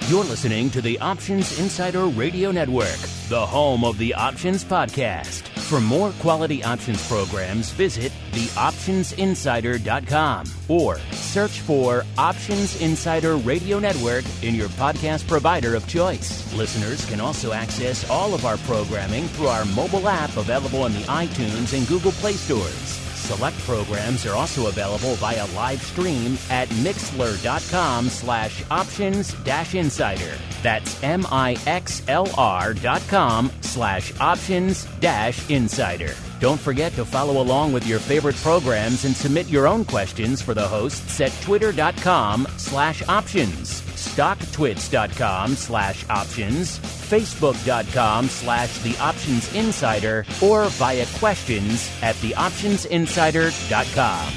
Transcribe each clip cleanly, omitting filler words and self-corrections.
You're listening to the Options Insider Radio Network, the home of the Options Podcast. For more quality options programs, visit theoptionsinsider.com or search for Options Insider Radio Network in your podcast provider of choice. Listeners can also access all of our programming through our mobile app available in the iTunes and Google Play stores. Select programs are also available via live stream at mixlr.com/options-insider. That's mixlr.com/options-insider. Don't forget to follow along with your favorite programs and submit your own questions for the hosts at twitter.com/options, stocktwits.com/options, facebook.com/theoptionsinsider, or via questions at theoptionsinsider.com.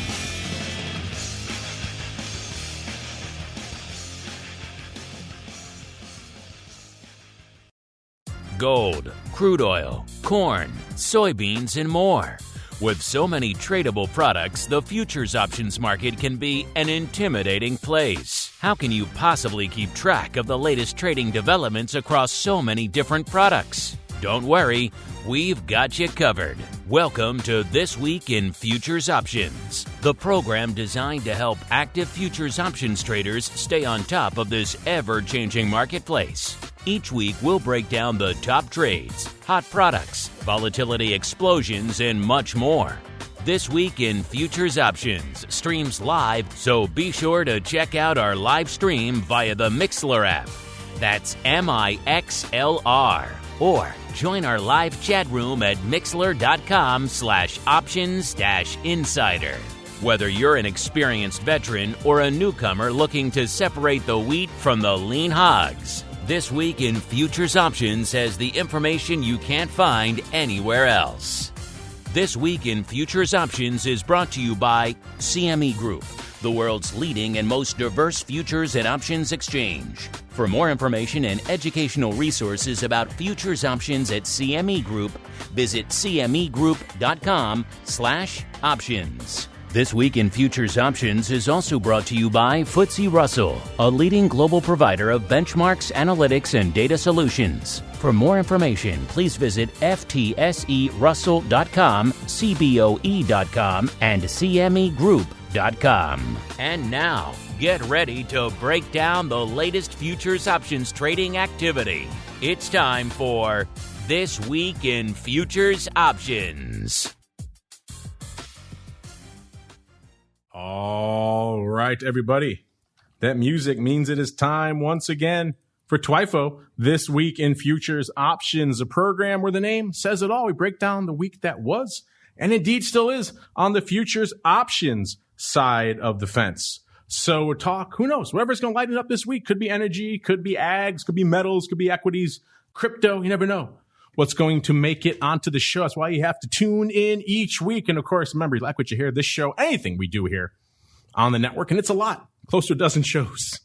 Gold, crude oil, corn, soybeans, and more. With so many tradable products, the futures options market can be an intimidating place. How can you possibly keep track of the latest trading developments across so many different products? Don't worry, we've got you covered. Welcome to This Week in Futures Options, the program designed to help active futures options traders stay on top of this ever-changing marketplace. Each week, we'll break down the top trades, hot products, volatility explosions, and much more. This Week in Futures Options streams live, so be sure to check out our live stream via the Mixlr app. That's MIXLR. Or join our live chat room at mixlr.com/options-insider. Whether you're an experienced veteran or a newcomer looking to separate the wheat from the lean hogs, This Week in Futures Options has the information you can't find anywhere else. This Week in Futures Options is brought to you by Cme Group, the world's leading and most diverse futures and options exchange. For more information and educational resources about futures options at Cme Group, visit cmegroup.com/options. This Week in Futures Options is also brought to you by FTSE Russell, a leading global provider of benchmarks, analytics, and data solutions. For more information, please visit ftserussell.com, cboe.com, and cmegroup.com. And now, get ready to break down the latest futures options trading activity. It's time for This Week in Futures Options. All right, everybody. That music means it is time once again for TWIFO, This Week in Futures Options, a program where the name says it all. We break down the week that was, and indeed still is, on the futures options side of the fence. So we'll talk, who knows, whatever's going to lighten it up this week. Could be energy, could be ags, could be metals, could be equities, crypto, you never know what's going to make it onto the show. That's why you have to tune in each week. And of course, remember, you like what you hear, this show, anything we do here on the network, and it's a lot, close to a dozen shows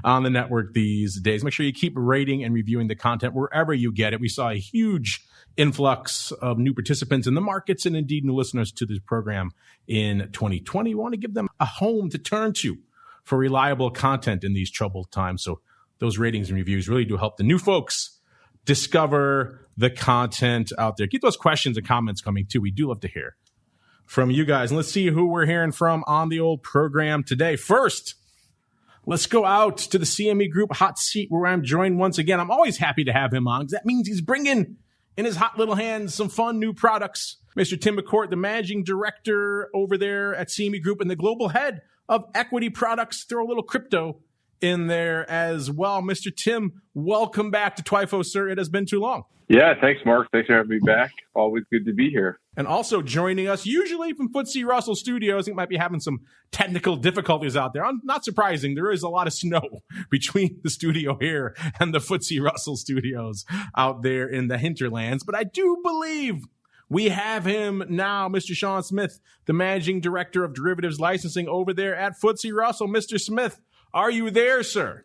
on the network these days. Make sure you keep rating and reviewing the content wherever you get it. We saw a huge influx of new participants in the markets and indeed new listeners to this program in 2020. We want to give them a home to turn to for reliable content in these troubled times. So those ratings and reviews really do help the new folks discover the content out there. Keep those questions and comments coming too. We do love to hear from you guys. And let's see who we're hearing from on the old program today. First, let's go out to the CME Group Hot Seat, where I'm joined once again. I'm always happy to have him on, because that means he's bringing in his hot little hands some fun new products. Mr. Tim McCourt, the managing director over there at CME Group and the global head of equity products. Throw a little crypto in there as well. Mr. Tim, welcome back to TWIFO, sir. It has been too long. Yeah, thanks, Mark. Thanks for having me back. Always good to be here. And also joining us, usually from FTSE Russell Studios, he might be having some technical difficulties out there. Not surprising. There is a lot of snow between the studio here and the FTSE Russell Studios out there in the hinterlands. But I do believe we have him now, Mr. Sean Smith, the managing director of derivatives licensing over there at FTSE Russell. Mr. Smith, are you there, sir?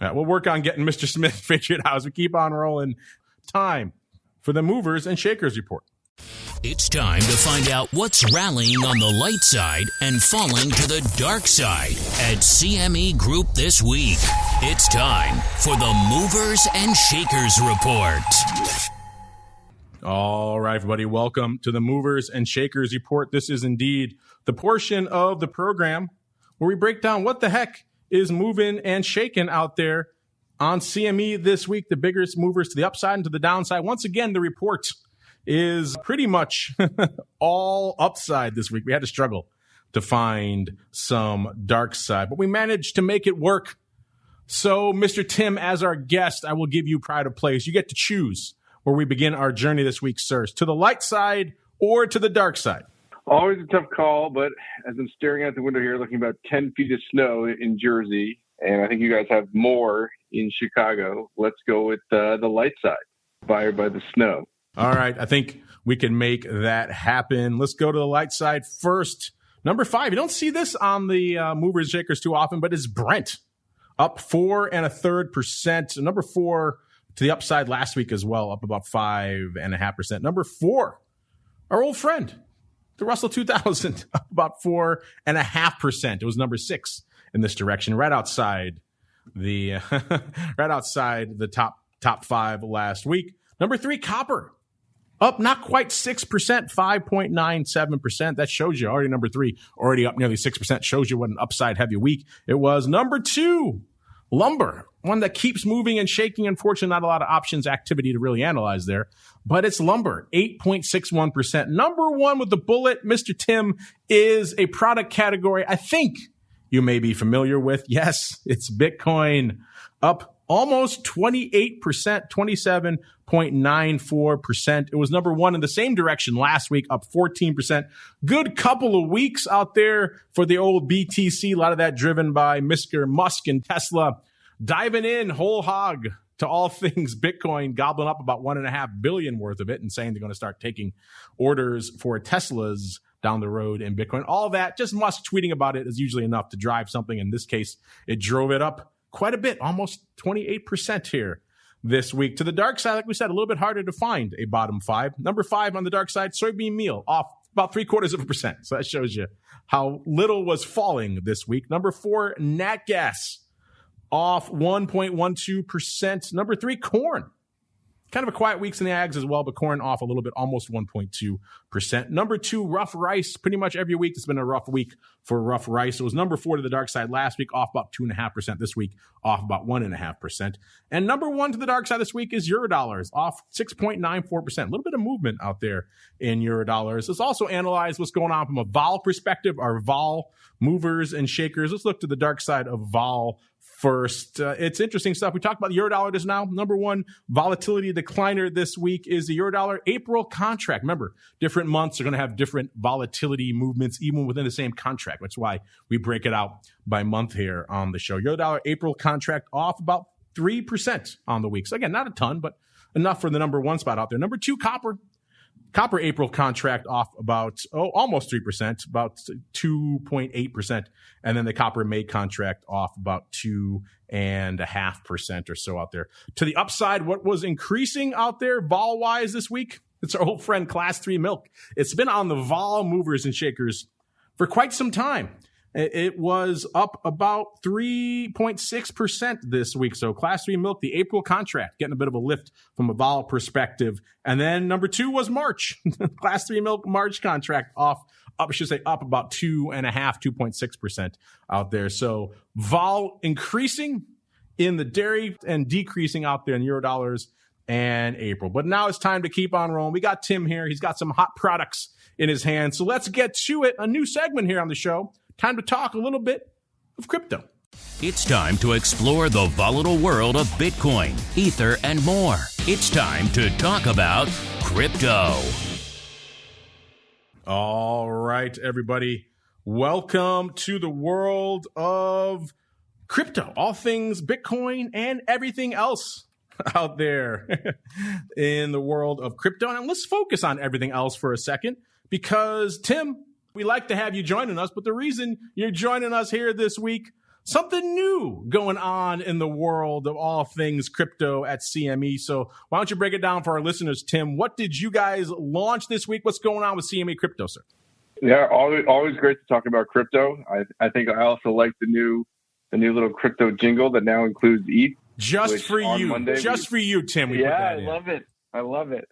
We'll work on getting Mr. Smith figured out as we keep on rolling. Time for the Movers and Shakers Report. It's time to find out what's rallying on the light side and falling to the dark side at CME Group this week. It's time for the Movers and Shakers Report. All right, everybody, welcome to the Movers and Shakers Report. This is indeed the portion of the program where we break down what the heck is moving and shaking out there on CME this week, the biggest movers to the upside and to the downside. Once again, the report is pretty much all upside this week. We had to struggle to find some dark side, but we managed to make it work. So, Mr. Tim, as our guest, I will give you pride of place. You get to choose where we begin our journey this week, sirs. To the light side or to the dark side? Always a tough call, but as I'm staring out the window here, looking about 10 feet of snow in Jersey, and I think you guys have more in Chicago, let's go with the light side, inspired by the snow. All right, I think we can make that happen. Let's go to the light side first. Number 5, you don't see this on the movers and shakers too often, but it's Brent, up 4 1/3%. Number 4 to the upside last week as well, up about 5.5%. Number 4, our old friend, the Russell 2000, up about 4.5%. It was number 6 in this direction, right outside the top 5 last week. Number 3, copper, up not quite 6%, 5.97%. That shows you already number 3, already up nearly 6%. Shows you what an upside heavy week it was. Number 2, lumber, one that keeps moving and shaking. Unfortunately, not a lot of options activity to really analyze there, but it's lumber, 8.61%. Number 1 with the bullet, Mr. Tim, is a product category I think you may be familiar with. Yes, it's Bitcoin, up almost 28%, 27.94%. It was number 1 in the same direction last week, up 14%. Good couple of weeks out there for the old BTC. A lot of that driven by Mr. Musk and Tesla diving in whole hog to all things Bitcoin, gobbling up about $1.5 billion worth of it and saying they're going to start taking orders for Teslas down the road in Bitcoin. All that, just Musk tweeting about it is usually enough to drive something. In this case, it drove it up quite a bit, almost 28% here this week. To the dark side, like we said, a little bit harder to find a bottom 5. Number 5 on the dark side, soybean meal, off about 0.75%. So that shows you how little was falling this week. Number 4, nat gas, off 1.12%. Number 3, corn. Kind of a quiet weeks in the ags as well, but corn off a little bit, almost 1.2%. Number 2, rough rice. Pretty much every week it's been a rough week for rough rice. It was number 4 to the dark side last week, off about 2.5%. This week, off about 1.5%. And number 1 to the dark side this week is Eurodollars, off 6.94%. A little bit of movement out there in Eurodollars. Let's also analyze what's going on from a vol perspective, our vol movers and shakers. Let's look to the dark side of vol first. It's interesting stuff. We talked about the Eurodollar just now. Number 1 volatility decliner this week is the Eurodollar April contract. Remember, different months are going to have different volatility movements, even within the same contract. That's why we break it out by month here on the show. Eurodollar April contract off about 3% on the week. So again, not a ton, but enough for the number 1 spot out there. Number 2, copper. Copper April contract off about, almost 3%, about 2.8%. And then the copper May contract off about 2.5% or so out there. To the upside, what was increasing out there vol-wise this week? It's our old friend Class 3 milk. It's been on the vol movers and shakers for quite some time. It was up about 3.6% this week. So Class 3 milk, the April contract, getting a bit of a lift from a vol perspective. And then number 2 was March. Class 3 milk March contract up about 2.6% out there. So vol increasing in the dairy and decreasing out there in Eurodollars and April. But now it's time to keep on rolling. We got Tim here. He's got some hot products in his hand. So let's get to it. A new segment here on the show. Time to talk a little bit of crypto. It's time to explore the volatile world of Bitcoin, Ether, and more. It's time to talk about crypto. All right, everybody. Welcome to the world of crypto, all things Bitcoin and everything else out there in the world of crypto. And let's focus on everything else for a second because, Tim, we like to have you joining us, but the reason you're joining us here this week something new going on in the world of all things crypto at CME. So why don't you break it down for our listeners, Tim? What did you guys launch this week? What's going on with CME Crypto, sir? Yeah, always great to talk about crypto. I think I also like the new little crypto jingle that now includes ETH. Just for you, Monday, for you, Tim. We put that in. I love it.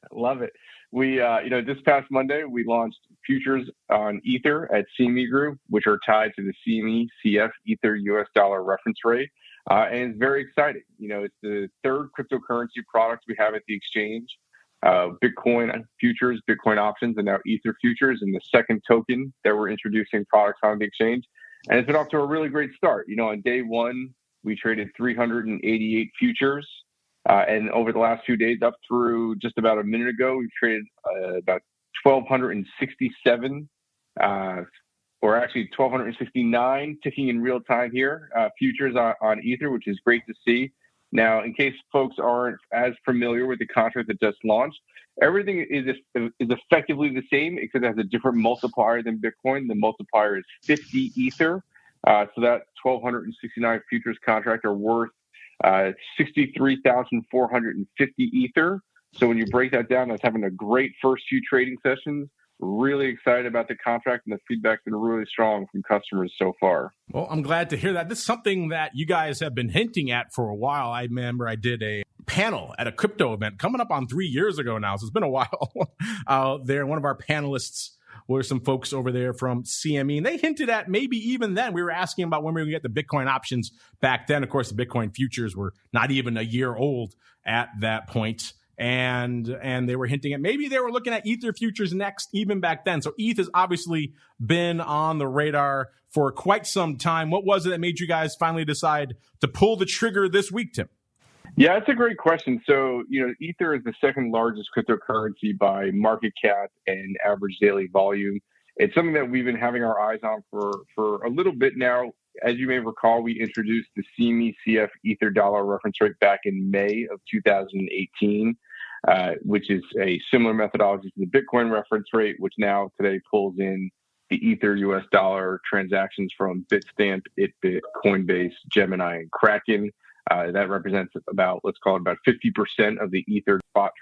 We, this past Monday, we launched futures on Ether at Cme Group, which are tied to the Cme CF Ether US dollar reference rate. And it's very exciting. It's the third cryptocurrency product we have at the exchange. Bitcoin futures, Bitcoin options, and now Ether futures, and the second token that we're introducing products on the exchange. And it's been off to a really great start. On day one, we traded 388 futures. And over the last few days, up through just about a minute ago, we've traded about 1,267, or actually 1,269 ticking in real time here, futures on Ether, which is great to see. Now, in case folks aren't as familiar with the contract that just launched, everything is effectively the same, except it has a different multiplier than Bitcoin. The multiplier is 50 Ether. So that 1,269 futures contract are worth 63,450 Ether. So when you break that down, that's having a great first few trading sessions. Really excited about the contract, and the feedback's been really strong from customers so far. Well, I'm glad to hear that. This is something that you guys have been hinting at for a while. I remember I did a panel at a crypto event coming up on 3 years ago now, so it's been a while out there. One of our panelists were some folks over there from CME, and they hinted at maybe even then we were asking about when we would get the Bitcoin options back then. Of course, the Bitcoin futures were not even a year old at that point. And they were hinting at maybe they were looking at Ether futures next, even back then. So ETH has obviously been on the radar for quite some time. What was it that made you guys finally decide to pull the trigger this week, Tim? Yeah, that's a great question. So, Ether is the second largest cryptocurrency by market cap and average daily volume. It's something that we've been having our eyes on for a little bit now. As you may recall, we introduced the Cme CF Ether dollar reference rate back in May of 2018, which is a similar methodology to the Bitcoin reference rate, which now today pulls in the Ether US dollar transactions from Bitstamp, Itbit, Coinbase, Gemini, and Kraken. That represents about 50% of the Ether spot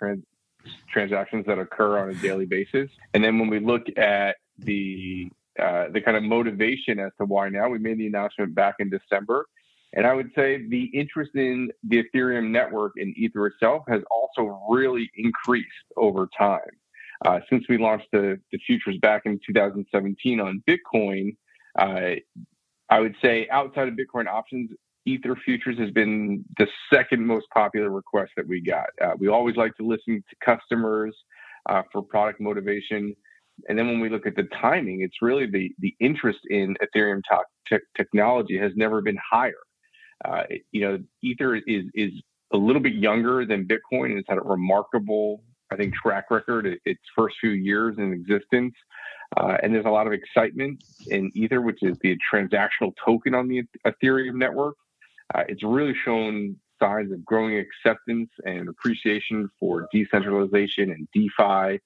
transactions that occur on a daily basis. And then when we look at the kind of motivation as to why now, we made the announcement back in December. And I would say the interest in the Ethereum network and Ether itself has also really increased over time. Since we launched the futures back in 2017 on Bitcoin, I would say outside of Bitcoin options, Ether futures has been the second most popular request that we got. We always like to listen to customers for product motivation. And then when we look at the timing, it's really the interest in Ethereum technology has never been higher. Ether is a little bit younger than Bitcoin, and it's had a remarkable, I think, track record its first few years in existence. And there's a lot of excitement in Ether, which is the transactional token on the Ethereum network. It's really shown signs of growing acceptance and appreciation for decentralization and DeFi.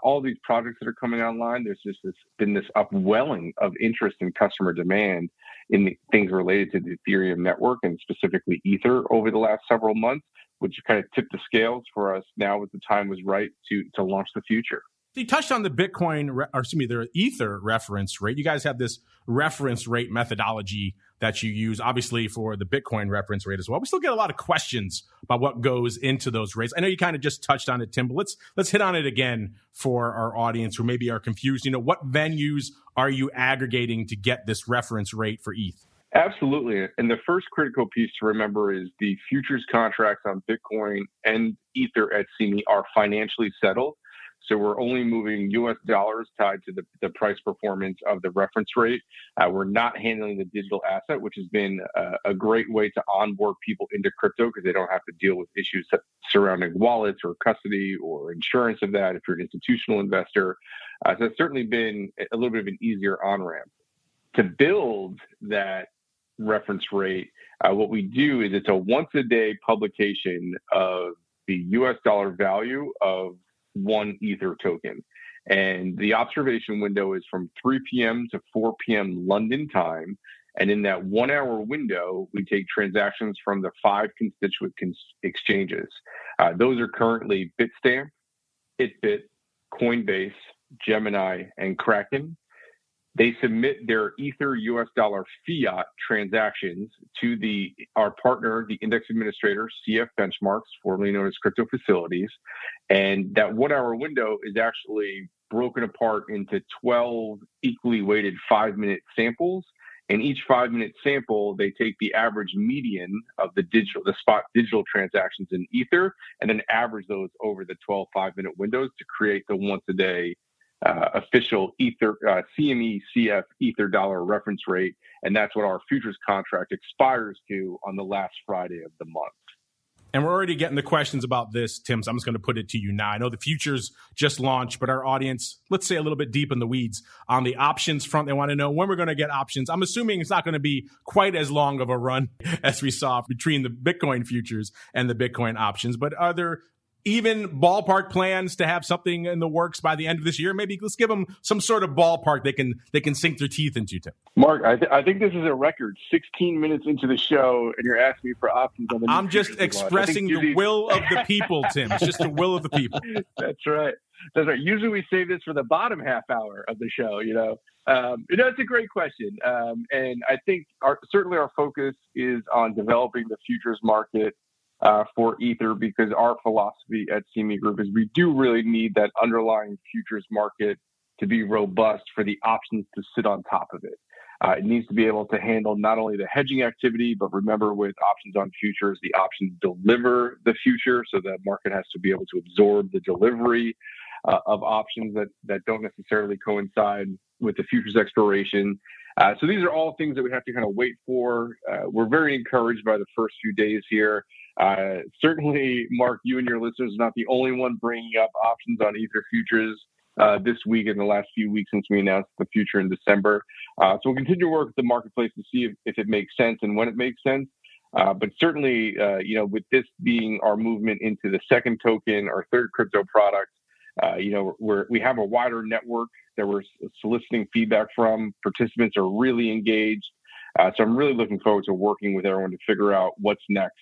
All these projects that are coming online, there's just been this upwelling of interest and customer demand in the things related to the Ethereum network and specifically Ether over the last several months, which kind of tipped the scales for us now as the time was right to launch the future. You touched on the the Ether reference rate. You guys have this reference rate methodology that you use, obviously, for the Bitcoin reference rate as well. We still get a lot of questions about what goes into those rates. I know you kind of just touched on it, Tim, but let's hit on it again for our audience who maybe are confused. What venues are you aggregating to get this reference rate for ETH? Absolutely. And the first critical piece to remember is the futures contracts on Bitcoin and Ether at Cme are financially settled. So we're only moving US dollars tied to the price performance of the reference rate. We're not handling the digital asset, which has been a great way to onboard people into crypto because they don't have to deal with issues surrounding wallets or custody or insurance of that if you're an institutional investor. So it's certainly been a little bit of an easier on-ramp. To build that reference rate, what we do is it's a once-a-day publication of the US dollar value of one Ether token. And the observation window is from 3 p.m. to 4 p.m. London time. And in that 1 hour window, we take transactions from the 5 constituent exchanges. Those are currently Bitstamp, ItBit, Coinbase, Gemini, and Kraken. They submit their Ether US dollar fiat transactions to our partner, the index administrator, CF Benchmarks, formerly known as Crypto Facilities. And that 1 hour window is actually broken apart into 12 equally weighted 5-minute samples. And each 5-minute sample, they take the average median of the spot digital transactions in Ether, and then average those over the 12 5-minute windows to create the once a day official Ether CME CF Ether dollar reference rate. And that's what our futures contract expires to on the last Friday of the month. And we're already getting the questions about this, Tim, so I'm just going to put it to you now. I know the futures just launched, but our audience, let's say a little bit deep in the weeds on the options front. They want to know when we're going to get options. I'm assuming it's not going to be quite as long of a run as we saw between the Bitcoin futures and the Bitcoin options. But are there even ballpark plans to have something in the works by the end of this year? Maybe let's give them some sort of ballpark they can sink their teeth into, Tim. Mark, I think this is a record. 16 minutes into the show, and you're asking me for options on the. I'm just expressing the will of the people, Tim. It's just the will of the people. That's right. That's right. Usually we save this for the bottom half hour of the show. It's a great question, and I think certainly our focus is on developing the futures market for Ether, because our philosophy at Cme Group is we do really need that underlying futures market to be robust for the options to sit on top of it. It needs to be able to handle not only the hedging activity, but remember, with options on futures, the options deliver the future. So the market has to be able to absorb the delivery of options that don't necessarily coincide with the futures expiration. So these are all things that we have to kind of wait for. We're very encouraged by the first few days here. Certainly, Mark, you and your listeners are not the only one bringing up options on Ether futures this week and the last few weeks since we announced the future in December. So we'll continue to work with the marketplace to see if it makes sense and when it makes sense. But certainly, with this being our movement into the second token, our third crypto product, we have a wider network that we're soliciting feedback from. Participants are really engaged. So I'm really looking forward to working with everyone to figure out what's next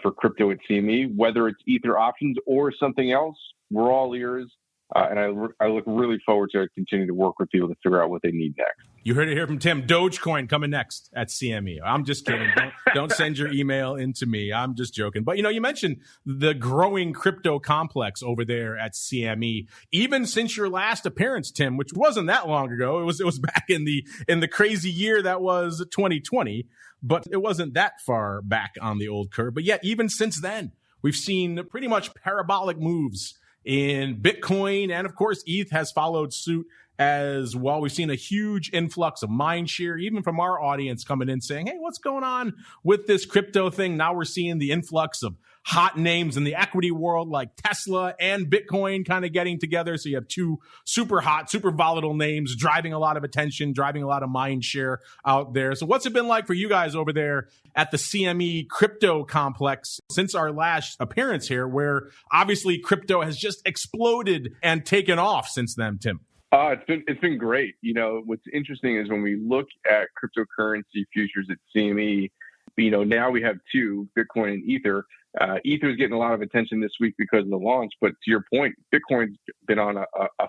for crypto at CME, whether it's Ether options or something else. We're all ears. And I look really forward to continuing to work with people to figure out what they need next. You heard it here from Tim. Dogecoin coming next at CME. I'm just kidding. Don't send your email into me. I'm just joking. But, you mentioned the growing crypto complex over there at CME. Even since your last appearance, Tim, which wasn't that long ago, it was back in the crazy year that was 2020, but it wasn't that far back on the old curve. But yet, even since then, we've seen pretty much parabolic moves in Bitcoin, and of course, ETH has followed suit as well. We've seen a huge influx of mind share, even from our audience coming in saying, hey, what's going on with this crypto thing? Now we're seeing the influx of hot names in the equity world like Tesla and Bitcoin kind of getting together. So you have two super hot, super volatile names driving a lot of attention, driving a lot of mind share out there. So what's it been like for you guys over there at the CME crypto complex since our last appearance here, where obviously crypto has just exploded and taken off since then, Tim? It's been great. What's interesting is when we look at cryptocurrency futures at CME, now we have two, Bitcoin and Ether. Ether is getting a lot of attention this week because of the launch, but to your point, Bitcoin's been on a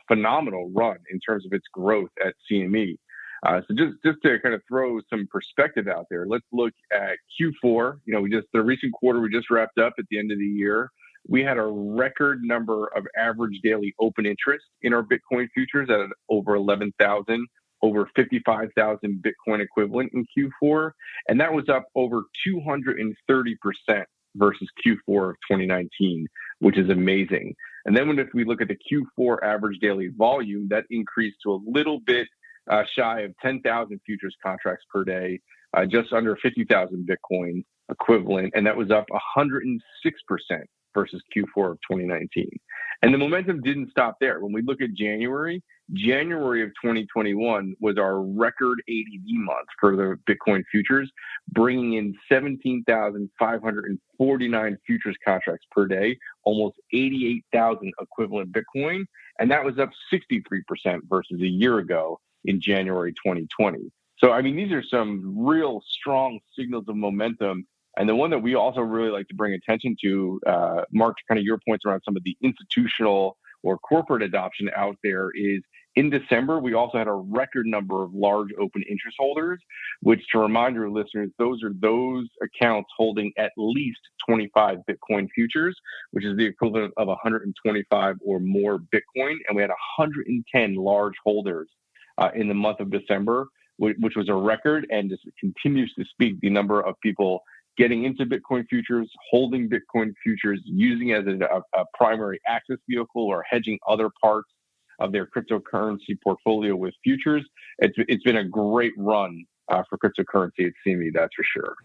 phenomenal run in terms of its growth at CME. So just to kind of throw some perspective out there, let's look at Q4. The recent quarter we just wrapped up at the end of the year. We had a record number of average daily open interest in our Bitcoin futures at over 11,000, over 55,000 Bitcoin equivalent in Q4. And that was up over 230% versus Q4 of 2019, which is amazing. And then if we look at the Q4 average daily volume, that increased to a little bit shy of 10,000 futures contracts per day, just under 50,000 Bitcoin equivalent. And that was up 106% versus Q4 of 2019. And the momentum didn't stop there. When we look at January of 2021 was our record ADV month for the Bitcoin futures, bringing in 17,549 futures contracts per day, almost 88,000 equivalent Bitcoin. And that was up 63% versus a year ago in January 2020. So, I mean, these are some real strong signals of momentum. And the one that we also really like to bring attention to, Mark, kind of your points around some of the institutional or corporate adoption out there is in December, we also had a record number of large open interest holders, which, to remind your listeners, those are those accounts holding at least 25 Bitcoin futures, which is the equivalent of 125 or more Bitcoin. And we had 110 large holders in the month of December, which was a record, and just continues to speak the number of people getting into Bitcoin futures, holding Bitcoin futures, using it as a primary access vehicle or hedging other parts of their cryptocurrency portfolio with futures. It's been a great run for cryptocurrency at Cme, that's for sure.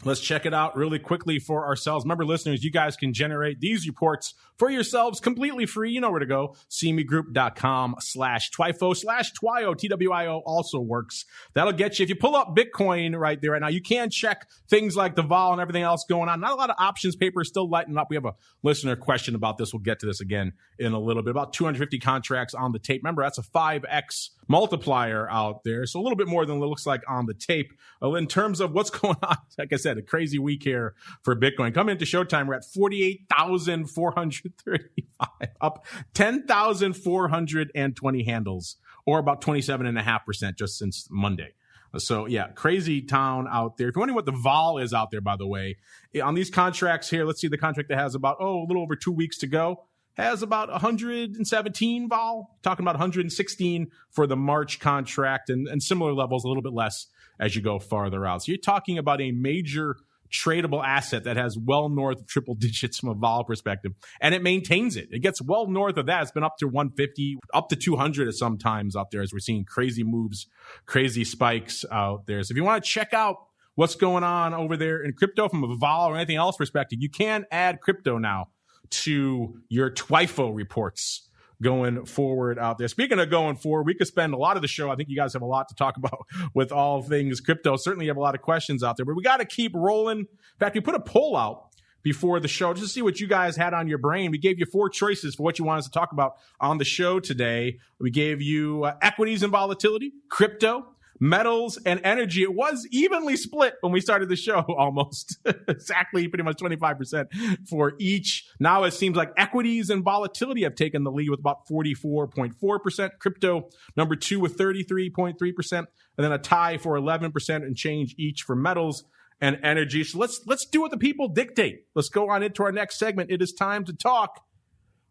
Let's check it out really quickly for ourselves. Remember, listeners, you guys can generate these reports for yourselves completely free. You know where to go. CMEGroup.com/TWIFO/TWIO. TWIO also works. That'll get you. If you pull up Bitcoin right there right now, you can check things like the vol and everything else going on. Not a lot of options paper still lighting up. We have a listener question about this. We'll get to this again in a little bit. About 250 contracts on the tape. Remember, that's a 5x multiplier out there. So a little bit more than it looks like on the tape. In terms of what's going on, like I said, a crazy week here for Bitcoin. Coming into showtime, we're at 48,435, up 10,420 handles, or about 27.5% just since Monday. So yeah, crazy town out there. If you're wondering what the vol is out there, by the way, on these contracts here, let's see the contract that has about, a little over 2 weeks to go. Has about 117 vol, talking about 116 for the March contract, and similar levels, a little bit less as you go farther out. So you're talking about a major tradable asset that has well north of triple digits from a vol perspective, and it maintains it. It gets well north of that. It's been up to 150, up to 200 at some times out there as we're seeing crazy moves, crazy spikes out there. So if you want to check out what's going on over there in crypto from a vol or anything else perspective, you can add crypto now to your TWIFO reports going forward out there. Speaking of going forward, we could spend a lot of the show. I think you guys have a lot to talk about with all things crypto. Certainly you have a lot of questions out there, but we got to keep rolling. In fact, we put a poll out before the show just to see what you guys had on your brain. We gave you 4 choices for what you want us to talk about on the show today. We gave you equities and volatility, crypto, metals, and energy. It was evenly split when we started the show, almost exactly pretty much 25% for each. Now it seems like equities and volatility have taken the lead with about 44.4%. Crypto number 2 with 33.3%, and then a tie for 11% and change each for metals and energy. So let's do what the people dictate. Let's go on into our next segment. It is time to talk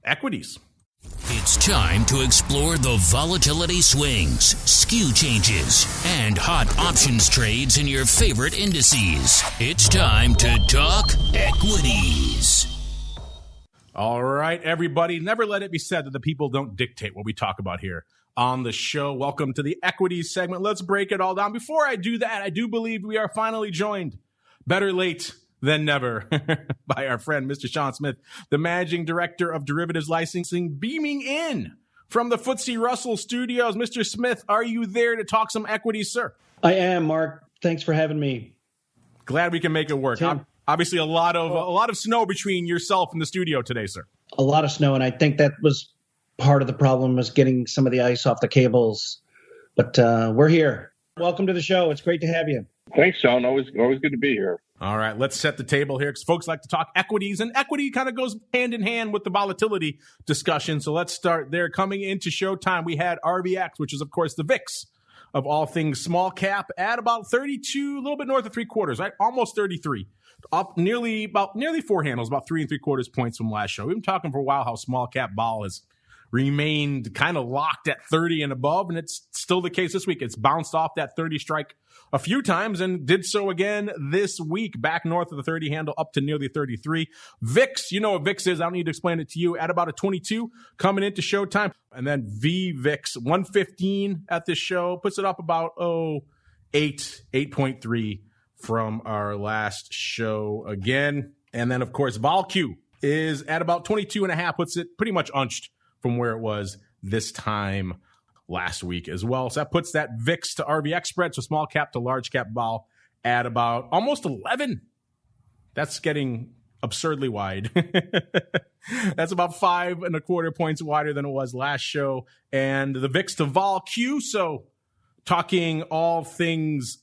equities. It's time to explore the volatility swings, skew changes, and hot options trades in your favorite indices. It's time to talk equities. All right, everybody. Never let it be said that the people don't dictate what we talk about here on the show. Welcome to the equities segment. Let's break it all down. Before I do that, I do believe we are finally joined, better late than never, by our friend, Mr. Sean Smith, the Managing Director of Derivatives Licensing, beaming in from the FTSE Russell studios. Mr. Smith, are you there to talk some equities, sir? I am, Mark. Thanks for having me. Glad we can make it work. Obviously, a lot of snow between yourself and the studio today, sir. A lot of snow, and I think that was part of the problem, was getting some of the ice off the cables. But we're here. Welcome to the show. It's great to have you. Thanks, Sean. Always good to be here. All right, let's set the table here because folks like to talk equities, and equity kind of goes hand in hand with the volatility discussion. So let's start there. Coming into showtime, we had RBX, which is, of course, the VIX of all things small cap, at about 32, a little bit north of 3/4, right? Almost 33. Up nearly 4 handles, about 3 3/4 points from last show. We've been talking for a while how small cap vol has remained kind of locked at 30 and above, and it's still the case this week. It's bounced off that 30 strike a few times and did so again this week, back north of the 30 handle, up to nearly 33. VIX, you know what VIX is. I don't need to explain it to you. At about a 22 coming into showtime. And then VVIX, 115 at this show, puts it up about 8.3 from our last show again. And then, of course, VolQ is at about 22.5, puts it pretty much unched from where it was this time last week as well. So that puts that VIX to RBX spread, so small cap to large cap vol, at about almost 11. That's getting absurdly wide. That's about 5.25 points wider than it was last show. And the VIX to VolQ, so talking all things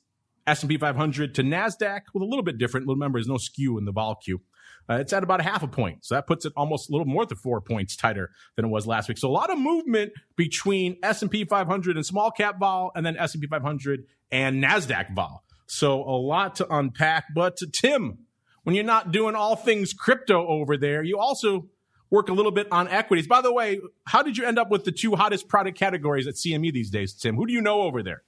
S&P 500 to NASDAQ with a little bit different. Remember, there's no skew in the vol queue. It's at about a half a point. So that puts it almost a little more than 4 points tighter than it was last week. So a lot of movement between S&P 500 and small cap vol, and then S&P 500 and NASDAQ vol. So a lot to unpack. But Tim, when you're not doing all things crypto over there, you also work a little bit on equities. By the way, how did you end up with the two hottest product categories at CME these days, Tim? Who do you know over there?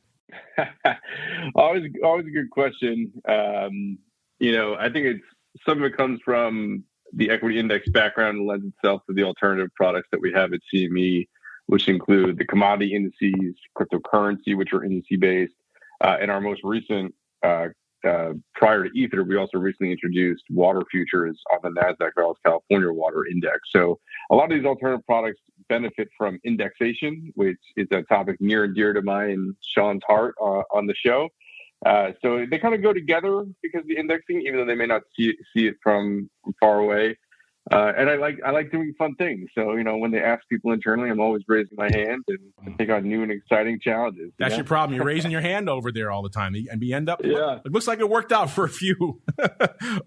always a good question. I think some of it comes from the equity index background and lends itself to the alternative products that we have at CME, which include the commodity indices, cryptocurrency, which are indice based, and our most recent, prior to Ether, we also recently introduced water futures on the NASDAQ Valdez California Water Index. So a lot of these alternative products benefit from indexation, which is a topic near and dear to mine and Sean's heart on the show. So they kind of go together because of the indexing, even though they may not see it from far away. And I like doing fun things. So, when they ask people internally, I'm always raising my hand and take on new and exciting challenges. That's your problem. You're raising your hand over there all the time. And we end up, it looks like it worked out for a few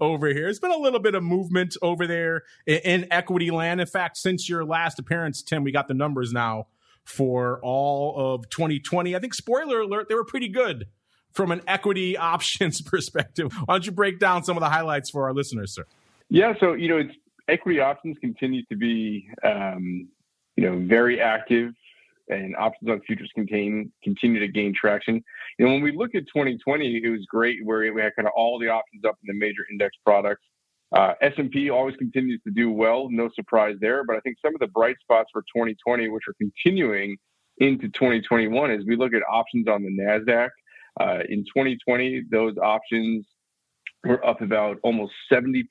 over here. It's been a little bit of movement over there in equity land. In fact, since your last appearance, Tim, we got the numbers now for all of 2020. I think, spoiler alert, they were pretty good from an equity options perspective. Why don't you break down some of the highlights for our listeners, sir? Yeah. So, equity options continue to be, very active, and options on futures continue to gain traction. When we look at 2020, it was great where we had kind of all the options up in the major index products. S&P always continues to do well, no surprise there. But I think some of the bright spots for 2020, which are continuing into 2021, is we look at options on the NASDAQ. In 2020, those options were up about almost 70%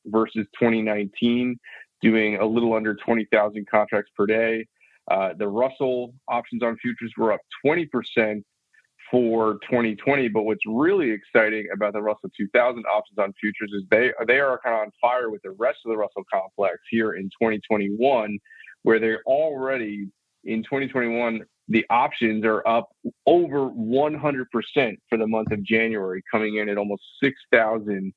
versus 2019, doing a little under 20,000 contracts per day. The Russell options on futures were up 20% for 2020. But what's really exciting about the Russell 2000 options on futures is they are kind of on fire with the rest of the Russell complex here in 2021, where they're already in 2021. The options are up over 100% for the month of January, coming in at almost 6,000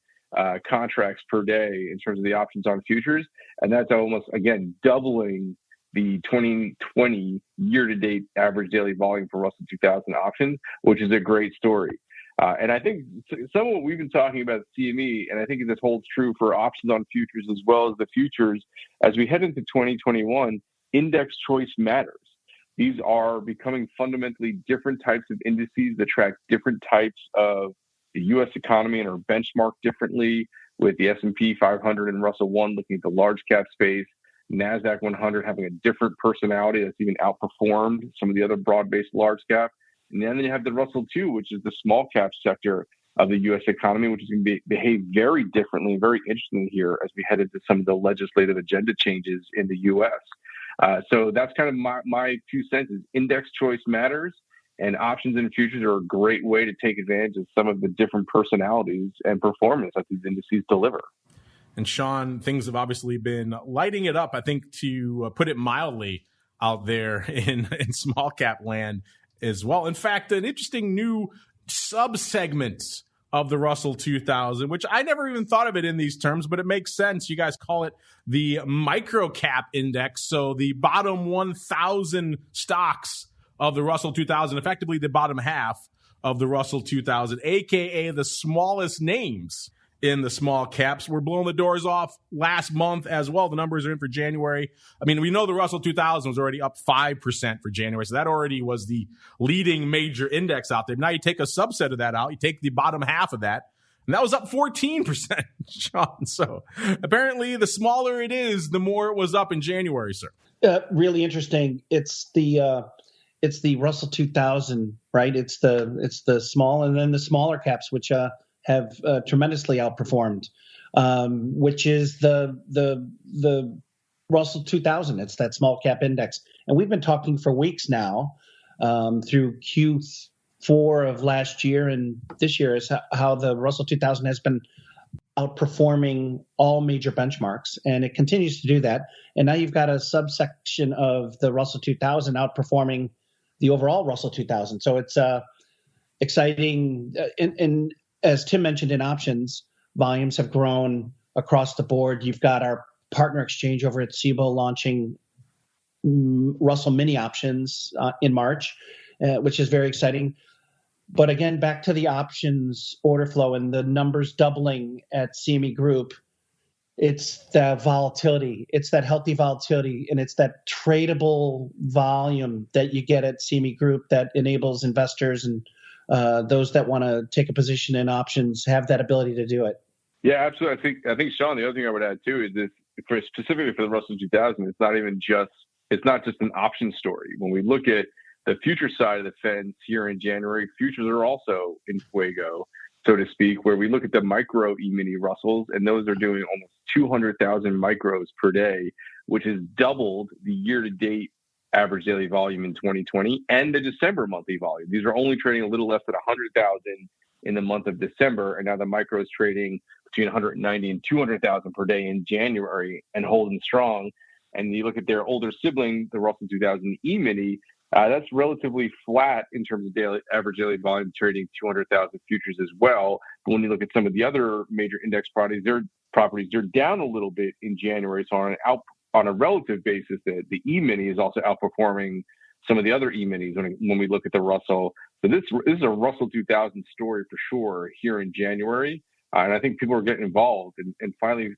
contracts per day in terms of the options on futures. And that's almost, again, doubling the 2020 year-to-date average daily volume for Russell 2000 options, which is a great story. And I think some of what we've been talking about at CME, and I think this holds true for options on futures as well as the futures, as we head into 2021, index choice matters. These are becoming fundamentally different types of indices that track different types of the U.S. economy and are benchmarked differently, with the S&P 500 and Russell 1 looking at the large cap space, NASDAQ 100 having a different personality that's even outperformed some of the other broad-based large cap. And then you have the Russell 2, which is the small cap sector of the U.S. economy, which is going to behave very differently, very interestingly here as we head into some of the legislative agenda changes in the U.S. So that's kind of my 2 cents is index choice matters, and options and futures are a great way to take advantage of some of the different personalities and performance that these indices deliver. And Sean, things have obviously been lighting it up, I think, to put it mildly, out there in small cap land as well. In fact, an interesting new sub-segment of the Russell 2000, which I never even thought of it in these terms, but it makes sense. You guys call it the MICROCAP index. So the bottom 1,000 stocks of the Russell 2000, effectively the bottom half of the Russell 2000, aka the smallest names in the small caps. We're blowing the doors off last month as well. The numbers are in for January. I mean, we know the Russell 2000 was already up 5% for January, so that already was the leading major index out there. Now you take a subset of that out, you take the bottom half of that, and that was up 14%, Sean. So apparently the smaller it is, the more it was up in January, sir. Really interesting. It's the Russell 2000, right? It's the small, and then the smaller caps, which have tremendously outperformed, which is the Russell 2000. It's that small cap index. And we've been talking for weeks now through Q4 of last year and this year is how the Russell 2000 has been outperforming all major benchmarks, and it continues to do that. And now you've got a subsection of the Russell 2000 outperforming the overall Russell 2000. So it's exciting. And as Tim mentioned, in options, volumes have grown across the board. You've got our partner exchange over at Cboe launching Russell mini options in March, which is very exciting. But again, back to the options order flow and the numbers doubling at CME Group, it's the volatility. It's that healthy volatility, and it's that tradable volume that you get at CME Group that enables investors and those that want to take a position in options have that ability to do it. Yeah, absolutely. I think Sean, the other thing I would add too is this, specifically for the Russell 2000, it's not just an option story. When we look at the future side of the fence here in January, futures are also in fuego, so to speak, where we look at the micro E-mini Russells, and those are doing almost 200,000 micros per day, which has doubled the year-to-date average daily volume in 2020 and the December monthly volume. These are only trading a little less than 100,000 in the month of December, and now the micro is trading between 190 and 200,000 per day in January and holding strong. And you look at their older sibling, the Russell 2000 E-mini, that's relatively flat in terms of average daily volume, trading 200,000 futures as well. But when you look at some of the other major index properties, they're down a little bit in January. So on a relative basis, the E-mini is also outperforming some of the other E-minis when we look at the Russell. So this is a Russell 2000 story for sure here in January. And I think people are getting involved and finally,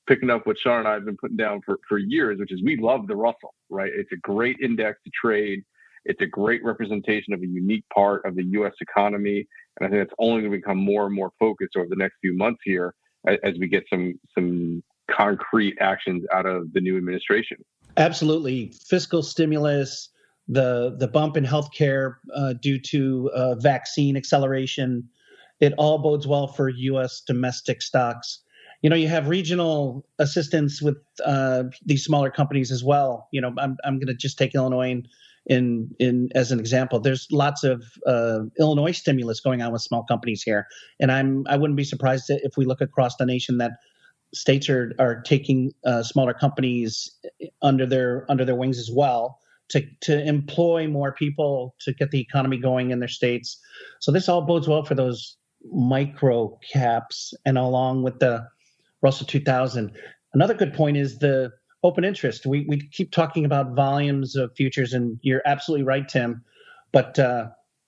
picking up what Sean and I have been putting down for years, which is we love the Russell, right? It's a great index to trade. It's a great representation of a unique part of the U.S. economy. And I think it's only going to become more and more focused over the next few months here as we get some concrete actions out of the new administration. Absolutely. Fiscal stimulus, the bump in healthcare due to vaccine acceleration, it all bodes well for U.S. domestic stocks. You have regional assistance with these smaller companies as well. I'm going to just take Illinois in as an example. There's lots of Illinois stimulus going on with small companies here, and I wouldn't be surprised if we look across the nation that states are taking smaller companies under their wings as well to employ more people to get the economy going in their states. So this all bodes well for those micro caps, and along with the Russell 2000. Another good point is the open interest. We keep talking about volumes of futures, and you're absolutely right, Tim. But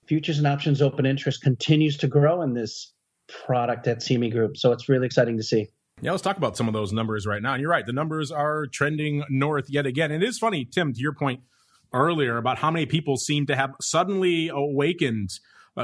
futures and options open interest continues to grow in this product at CME Group. So it's really exciting to see. Yeah, let's talk about some of those numbers right now. And you're right, the numbers are trending north yet again. And it is funny, Tim, to your point earlier about how many people seem to have suddenly awakened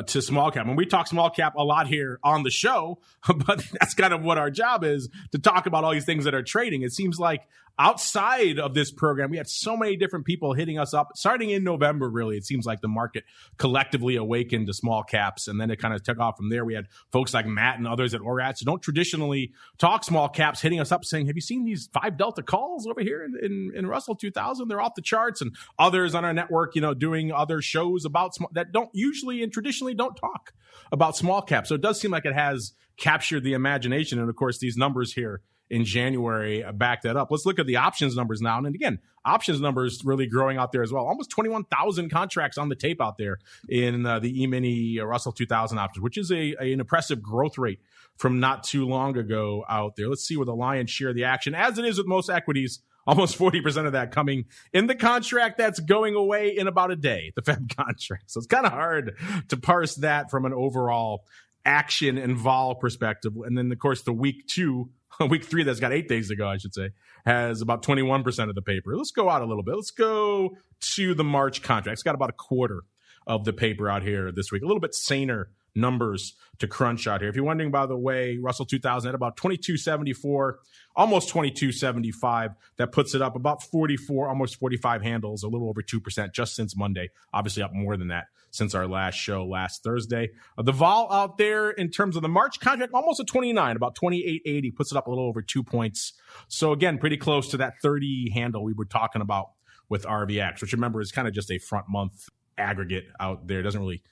to small cap. And we talk small cap a lot here on the show, but that's kind of what our job is, to talk about all these things that are trading. It seems like outside of this program, we had so many different people hitting us up starting in November. Really, it seems like the market collectively awakened to small caps, and then it kind of took off from there. We had folks like Matt and others at Orats who don't traditionally talk small caps hitting us up saying, have you seen these 5 Delta calls over here in Russell 2000? They're off the charts. And others on our network, doing other shows about that don't usually and traditionally don't talk about small caps. So it does seem like it has captured the imagination. And of course, these numbers here in January back that up. Let's look at the options numbers now. And again, options numbers really growing out there as well. Almost 21,000 contracts on the tape out there in the E-mini Russell 2000 options, which is an impressive growth rate from not too long ago out there. Let's see where the lion's share of the action, as it is with most equities, almost 40% of that coming in the contract that's going away in about a day, the Fed contract. So it's kind of hard to parse that from an overall action and vol perspective. And then, of course, the week 3 that's got 8 days to go, I should say, has about 21% of the paper. Let's go out a little bit. Let's go to the March contract. It's got about a quarter of the paper out here this week. A little bit saner numbers to crunch out here. If you're wondering, by the way, Russell 2000 at about 2274, almost 2275. That puts it up about 44, almost 45 handles, a little over 2% just since Monday. Obviously up more than that since our last show last Thursday. The vol out there in terms of the March contract, almost a 29, about 2880, puts it up a little over 2 points. So again, pretty close to that 30 handle we were talking about with RVX, which remember is kind of just a front month aggregate out there. It doesn't really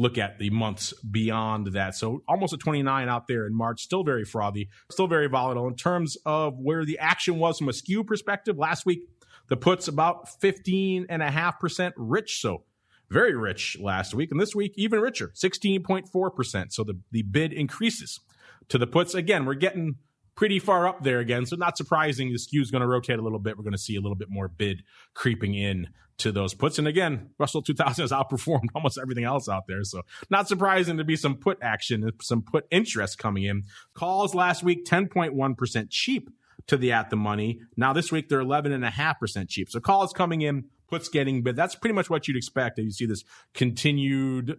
look at the months beyond that. So almost a 29 out there in March, still very frothy, still very volatile. In terms of where the action was from a skew perspective, last week, the puts about 15.5% rich. So very rich last week. And this week, even richer, 16.4%. So the bid increases to the puts. Again, we're getting pretty far up there again. So not surprising. The skew is going to rotate a little bit. We're going to see a little bit more bid creeping in to those puts. And again, Russell 2000 has outperformed almost everything else out there. So not surprising to be some put action, some put interest coming in. Calls last week, 10.1% cheap to the at the money. Now this week, they're 11.5% cheap. So calls coming in, puts getting bid. That's pretty much what you'd expect. You see this continued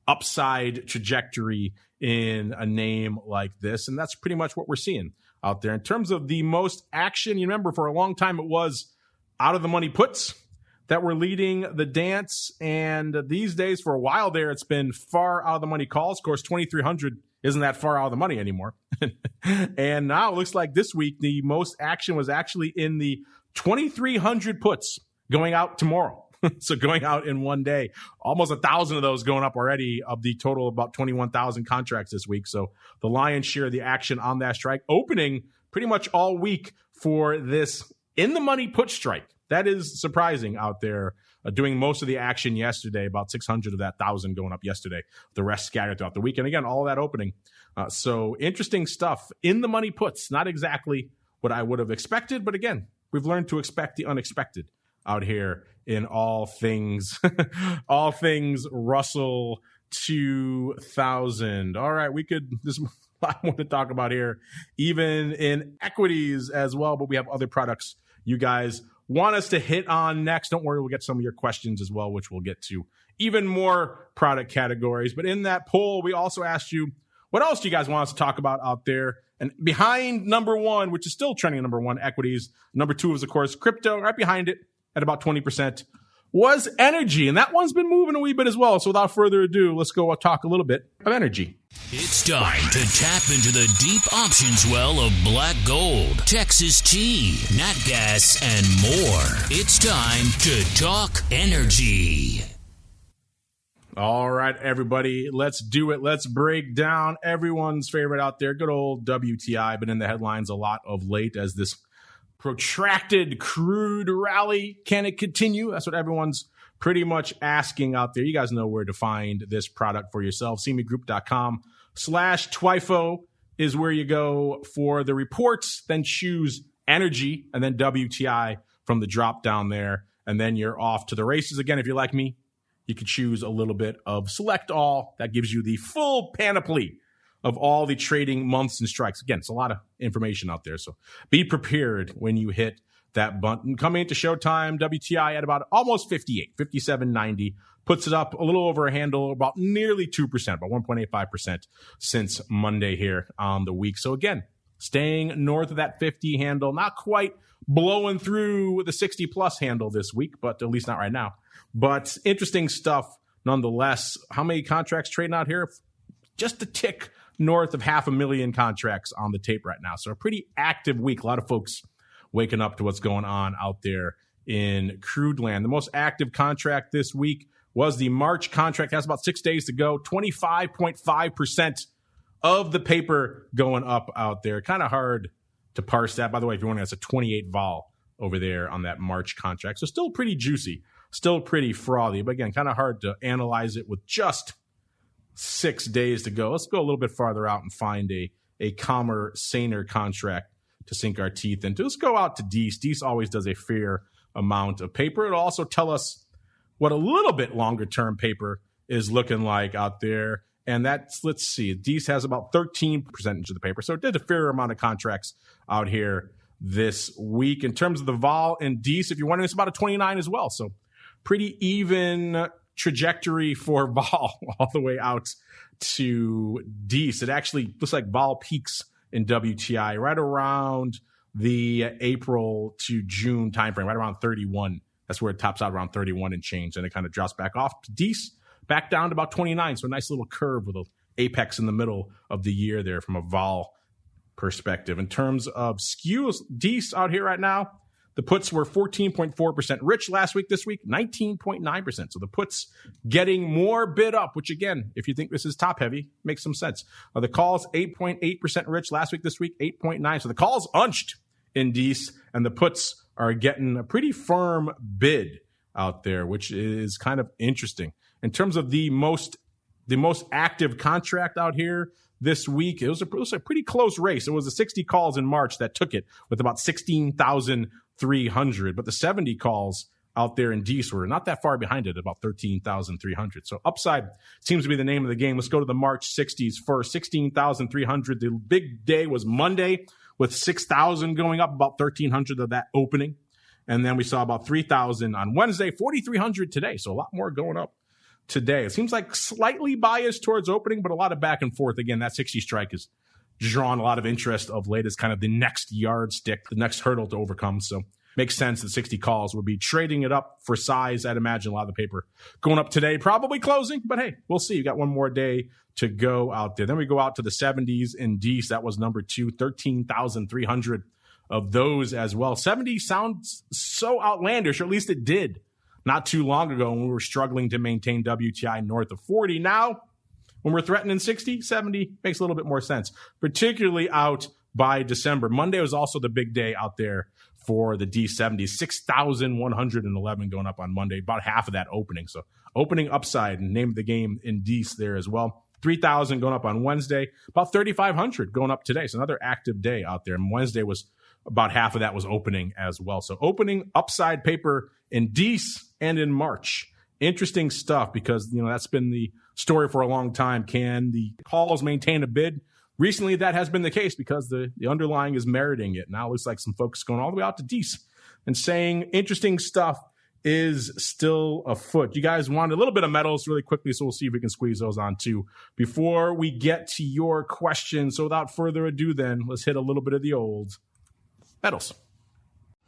upside trajectory in a name like this. And that's pretty much what we're seeing out there. In terms of the most action, you remember for a long time it was out of the money puts that were leading the dance. And these days, for a while there, it's been far out of the money calls. Of course, 2,300 isn't that far out of the money anymore. And now it looks like this week, the most action was actually in the 2,300 puts going out tomorrow. So going out in one day, almost 1,000 of those going up already of the total of about 21,000 contracts this week. So the lion's share of the action on that strike opening pretty much all week for this in the money put strike. That is surprising out there. Doing most of the action yesterday, about 600 of that 1,000 going up yesterday. The rest scattered throughout the week. And again, all of that opening. So interesting stuff in the money puts. Not exactly what I would have expected, but again, we've learned to expect the unexpected out here in all things, all things Russell 2000. All right, there's a lot more to talk about here, even in equities as well, but we have other products you guys want us to hit on next. Don't worry, we'll get some of your questions as well, which we'll get to even more product categories. But in that poll, we also asked you, what else do you guys want us to talk about out there? And behind number one, which is still trending number one, equities. Number two is, of course, crypto. Right behind it at about 20% was energy. And that one's been moving a wee bit as well. So without further ado, let's go talk a little bit of energy. It's time to tap into the deep options well of black gold, Texas tea, nat gas, and more. It's time to talk energy. All right, everybody, let's do it. Let's break down everyone's favorite out there. Good old WTI, been in the headlines a lot of late as this protracted crude rally. Can it continue? That's what everyone's pretty much asking out there. You guys know where to find this product for yourself. CMEGroup.com/TWIFO is where you go for the reports. Then choose energy and then WTI from the drop down there. And then you're off to the races. Again, if you're like me, you could choose a little bit of select all. That gives you the full panoply of all the trading months and strikes. Again, it's a lot of information out there. So be prepared when you hit that button. Coming into showtime, WTI at about almost 58, 57.90. Puts it up a little over a handle, about nearly 2%, about 1.85% since Monday here on the week. So again, staying north of that 50 handle, not quite blowing through the 60 plus handle this week, but at least not right now. But interesting stuff nonetheless. How many contracts trading out here? Just a tick north of 500,000 contracts on the tape right now. So a pretty active week. A lot of folks waking up to what's going on out there in crude land. The most active contract this week was the March contract. Has about 6 days to go. 25.5% of the paper going up out there. Kind of hard to parse that. By the way, if you're wondering, that's a 28 vol over there on that March contract. So still pretty juicy, still pretty frothy. But again, kind of hard to analyze it with just 6 days to go. Let's go a little bit farther out and find a calmer, saner contract to sink our teeth into. Let's go out to DEES. DEES always does a fair amount of paper. It'll also tell us what a little bit longer term paper is looking like out there. And that's, let's see, DEES has about 13% of the paper. So it did a fair amount of contracts out here this week. In terms of the vol in DEES, if you're wondering, it's about a 29 as well. So pretty even trajectory for vol all the way out to DEES. It actually looks like vol peaks in WTI right around the April to June timeframe, right around 31. That's where it tops out, around 31 and change. And it kind of drops back off to DEES, back down to about 29. So a nice little curve with an apex in the middle of the year there from a vol perspective. In terms of skews, DEES out here right now, the puts were 14.4% rich last week. This week, 19.9%. So the puts getting more bid up, which again, if you think this is top heavy, makes some sense. The calls, 8.8% rich last week. This week, 8.9%. So the calls unched in DEES, and the puts are getting a pretty firm bid out there, which is kind of interesting. In terms of the most active contract out here this week, it was a pretty close race. It was the 60 calls in March that took it with about 16,300, but the 70 calls out there in DEIS were not that far behind it, about 13,300. So upside seems to be the name of the game. Let's go to the March 60s first, 16,300. The big day was Monday with 6,000 going up, about 1,300 of that opening. And then we saw about 3,000 on Wednesday, 4,300 today. So a lot more going up today. It seems like slightly biased towards opening, but a lot of back and forth. Again, that 60 strike has drawn a lot of interest of late as kind of the next yardstick, the next hurdle to overcome. So makes sense that 60 calls would be trading it up for size. I'd imagine a lot of the paper going up today, probably closing, but hey, we'll see. You got one more day to go out there. Then we go out to the 70s in DEIS. That was number 2, 13,300 of those as well. 70 sounds so outlandish, or at least it did not too long ago when we were struggling to maintain WTI north of 40. Now, when we're threatening 60, 70 makes a little bit more sense, particularly out by December. Monday was also the big day out there for the D70, 6,111 going up on Monday, about half of that opening. So opening upside, and name of the game in DEIS there as well. 3,000 going up on Wednesday, about 3,500 going up today. So another active day out there. And Wednesday was about half of that was opening as well. So opening upside paper in DEIS and in March. Interesting stuff because, that's been the story for a long time. Can the calls maintain a bid? Recently, that has been the case because the underlying is meriting it. Now it looks like some folks going all the way out to DEIS and saying interesting stuff is still afoot. You guys want a little bit of metals really quickly, so we'll see if we can squeeze those on too before we get to your questions. So without further ado, then, let's hit a little bit of the old metals.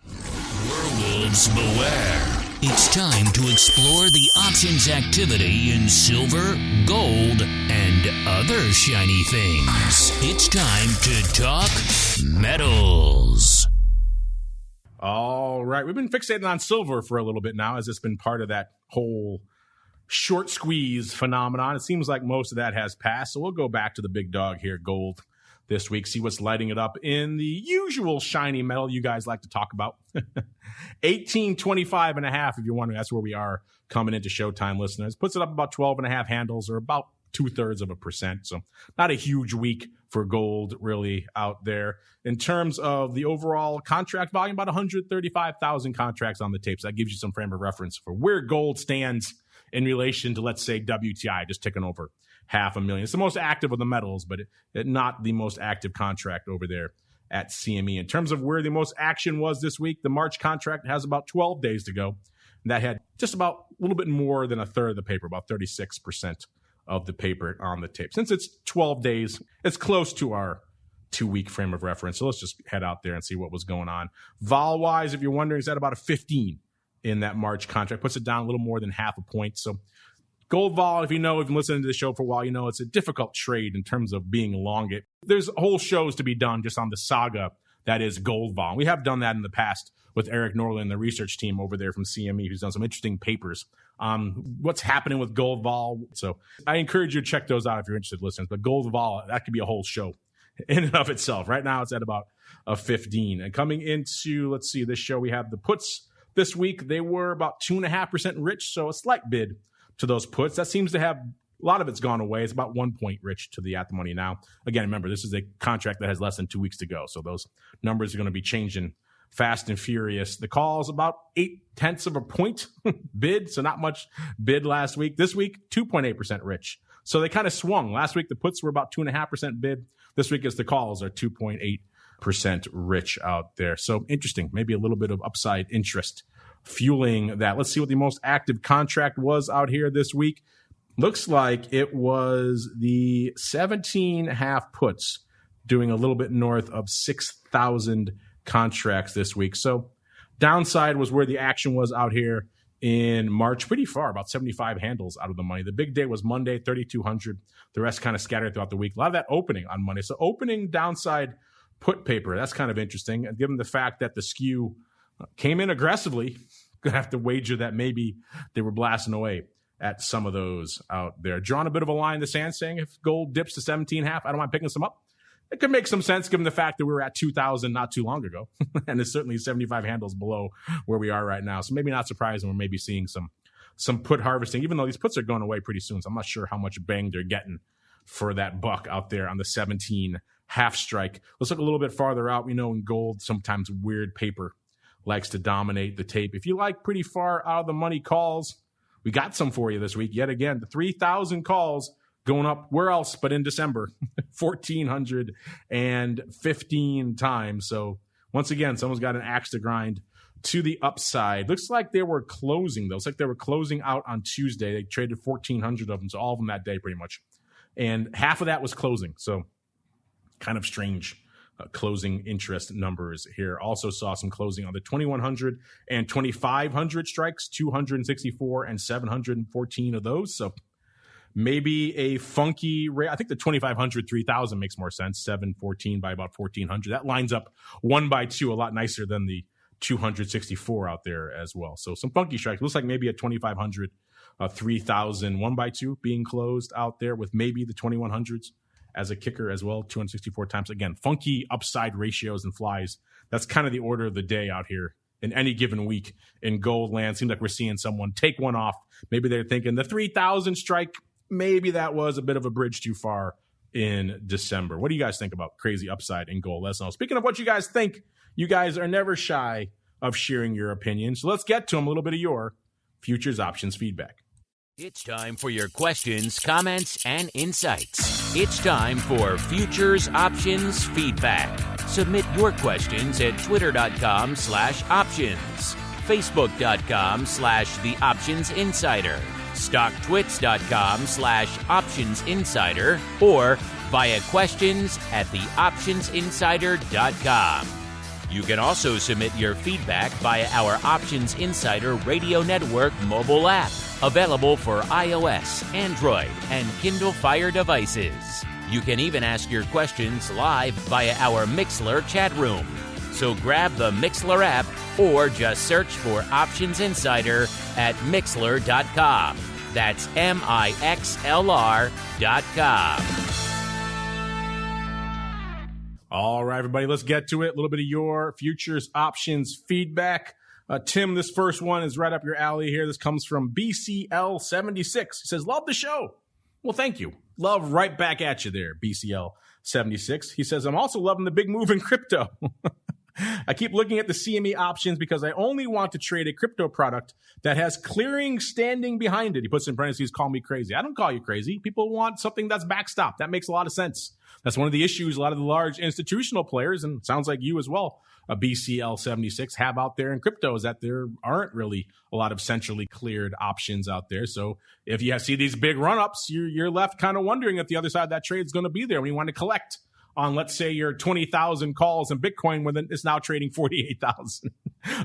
Werewolves beware. It's time to explore the options activity in silver, gold, and other shiny things. It's time to talk metals. All right. We've been fixating on silver for a little bit now, as it's been part of that whole short squeeze phenomenon. It seems like most of that has passed. So we'll go back to the big dog here, gold, this week, see what's lighting it up in the usual shiny metal you guys like to talk about. 1825 and a half, if you're wondering, that's where we are coming into Showtime listeners. Puts it up about 12 and a half handles, or about 0.2%. So not a huge week for gold really out there. In terms of the overall contract volume, about 135,000 contracts on the tape. So that gives you some frame of reference for where gold stands in relation to, let's say, WTI, just ticking over 500,000. It's the most active of the metals, but not the most active contract over there at CME. In terms of where the most action was this week, the March contract has about 12 days to go. And that had just about a little bit more than a third of the paper, about 36% of the paper on the tape. Since it's 12 days, it's close to our 2-week frame of reference. So let's just head out there and see what was going on. Vol-wise, if you're wondering, is that about a 15 in that March contract? Puts it down a little more than half a point. So gold vol, if you've been listening to the show for a while, it's a difficult trade in terms of being long it. There's whole shows to be done just on the saga that is gold vol. We have done that in the past with Eric Norland, the research team over there from CME, who's done some interesting papers on what's happening with gold vol. So I encourage you to check those out if you're interested, listeners. But gold vol, that could be a whole show in and of itself. Right now, it's at about a 15. And coming into, let's see, this show, we have the puts this week. They were about 2.5% rich, so a slight bid to those puts. That seems to have, a lot of it's gone away. It's about 1 point rich to the at the money now. Again, remember, this is a contract that has less than 2 weeks to go. So those numbers are going to be changing fast and furious. The calls about 0.8 of a point bid. So not much bid last week. This week, 2.8% rich. So they kind of swung. Last week, the puts were about 2.5% bid. This week, as the calls are 2.8% rich out there. So interesting. Maybe a little bit of upside interest fueling that. Let's see what the most active contract was out here this week. Looks like it was the 17.5 puts doing a little bit north of 6,000 contracts this week. So downside was where the action was out here in March, pretty far, about 75 handles out of the money. The big day was Monday, 3,200. The rest kind of scattered throughout the week. A lot of that opening on Monday. So opening downside put paper, that's kind of interesting. And given the fact that the skew came in aggressively, gonna have to wager that maybe they were blasting away at some of those out there. Drawn a bit of a line in the sand, saying if gold dips to 17.5, I don't mind picking some up It could make some sense given the fact that we were at 2,000 not too long ago. And it's certainly 75 handles below where we are right now. So maybe not surprising we're maybe seeing some put harvesting, even though these puts are going away pretty soon. So I'm not sure how much bang they're getting for that buck out there on the 17 half strike. Let's look a little bit farther out. We know in gold, sometimes weird paper likes to dominate the tape. If you like pretty far out of the money calls, we got some for you this week. Yet again, the 3,000 calls going up where else but in December, 1,415 times. So once again, someone's got an axe to grind to the upside. Looks like they were closing, though. Looks like they were closing out on Tuesday. They traded 1,400 of them, so all of them that day pretty much. And half of that was closing. So kind of strange closing interest numbers here. Also saw some closing on the 2,100 and 2,500 strikes, 264 and 714 of those. So maybe a funky rate. I think the 2,500, 3,000 makes more sense. 714 by about 1,400. That lines up 1 by 2 a lot nicer than the 264 out there as well. So some funky strikes. Looks like maybe a 2,500, 3,000, 1 by 2 being closed out there with maybe the 2,100s as a kicker as well, 264 times. Again, funky upside ratios and flies. That's kind of the order of the day out here in any given week in gold land. Seems like we're seeing someone take one off. Maybe they're thinking the 3,000 strike, maybe that was a bit of a bridge too far in December. What do you guys think about crazy upside in gold? Let us know. Speaking of what you guys think, you guys are never shy of sharing your opinions. So let's get to them, a little bit of your futures options feedback. It's time for your questions, comments, and insights. It's time for Futures Options Feedback. Submit your questions at twitter.com/options, facebook.com/theoptionsinsider, stocktwits.com/optionsinsider, or via questions@theoptionsinsider.com. You can also submit your feedback via our Options Insider Radio Network mobile app, available for iOS, Android, and Kindle Fire devices. You can even ask your questions live via our Mixlr chat room. So grab the Mixlr app or just search for Options Insider at Mixlr.com. That's MIXLR.com. All right, everybody, let's get to it. A little bit of your futures options feedback. Tim, this first one is right up your alley here. This comes from BCL76. He says, love the show. Well, thank you. Love right back at you there, BCL76. He says, I'm also loving the big move in crypto. I keep looking at the CME options because I only want to trade a crypto product that has clearing standing behind it. He puts in parentheses, call me crazy. I don't call you crazy. People want something that's backstopped. That makes a lot of sense. That's one of the issues a lot of the large institutional players, and sounds like you as well, a BCL76, have out there in crypto, is that there aren't really a lot of centrally cleared options out there. So if you see these big run-ups, you're left kind of wondering if the other side of that trade is going to be there when you want to collect on, let's say, your 20,000 calls in Bitcoin when it's now trading 48,000.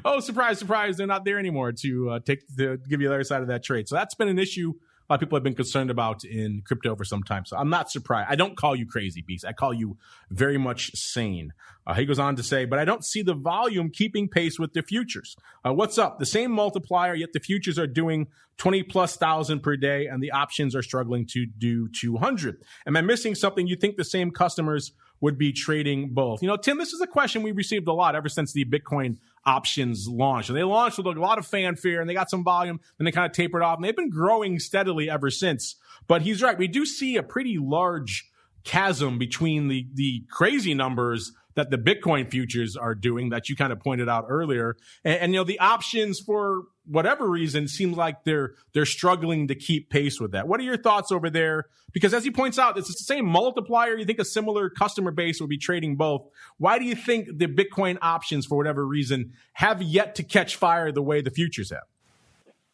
Oh, surprise, surprise, they're not there anymore to give you the other side of that trade. So that's been an issue a lot of people have been concerned about in crypto for some time. So I'm not surprised. I don't call you crazy, Beast. I call you very much sane. He goes on to say, but I don't see the volume keeping pace with the futures. What's up? The same multiplier, yet the futures are doing 20+ thousand per day, and the options are struggling to do 200. Am I missing something? You think the same customers would be trading both? You know, Tim, this is a question we received a lot ever since the Bitcoin options launched. And they launched with a lot of fanfare, and they got some volume, and they kind of tapered off, and they've been growing steadily ever since. But he's right. We do see a pretty large chasm between the crazy numbers that the Bitcoin futures are doing that you kind of pointed out earlier. And you know, the options, for whatever reason, seem like they're struggling to keep pace with that. What are your thoughts over there? Because as he points out, it's the same multiplier. You think a similar customer base would be trading both. Why do you think the Bitcoin options, for whatever reason, have yet to catch fire the way the futures have?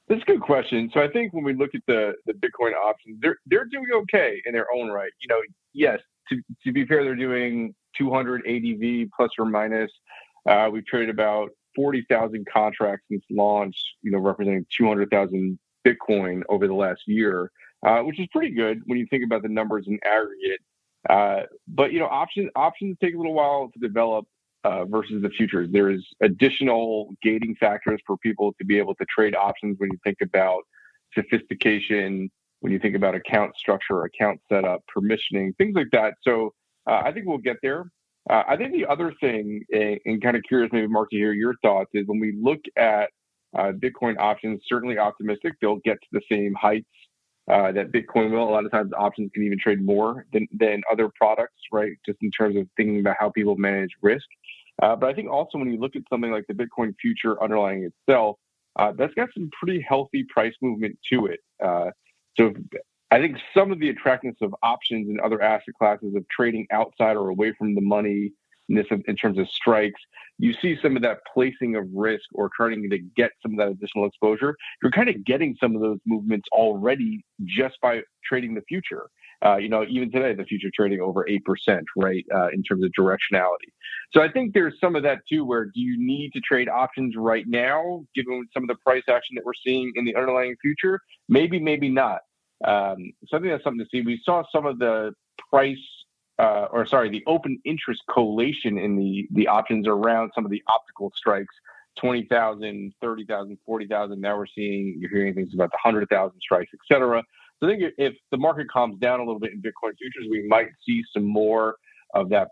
That's a good question. So I think when we look at the Bitcoin options, they're doing okay in their own right. You know, yes, to be fair, they're doing 200 ADV plus or minus. We've traded about 40,000 contracts since launch, you know, representing 200,000 Bitcoin over the last year, which is pretty good when you think about the numbers in aggregate. But, you know, options take a little while to develop versus the futures. There is additional gating factors for people to be able to trade options when you think about sophistication, when you think about account structure, account setup, permissioning, things like that. So I think we'll get there. I think the other thing, and kind of curious, maybe Mark, to hear your thoughts, is when we look at Bitcoin options, certainly optimistic they'll get to the same heights that Bitcoin will. A lot of times options can even trade more than other products, right? Just in terms of thinking about how people manage risk. But I think also when you look at something like the Bitcoin future underlying itself, that's got some pretty healthy price movement to it. So I think some of the attractiveness of options and other asset classes of trading outside or away from the money in terms of strikes, you see some of that placing of risk or trying to get some of that additional exposure. You're kind of getting some of those movements already just by trading the future. Even today, the future trading over 8%, right, in terms of directionality. So I think there's some of that too, where do you need to trade options right now, given some of the price action that we're seeing in the underlying future? Maybe, maybe not. So I think that's something to see. We saw some of the the open interest collation in the options around some of the optical strikes, 20,000, 30,000, 40,000. Now you're hearing things about the 100,000 strikes, et cetera. So I think if the market calms down a little bit in Bitcoin futures, we might see some more of that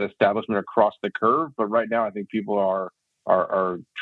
establishment across the curve. But right now, I think people are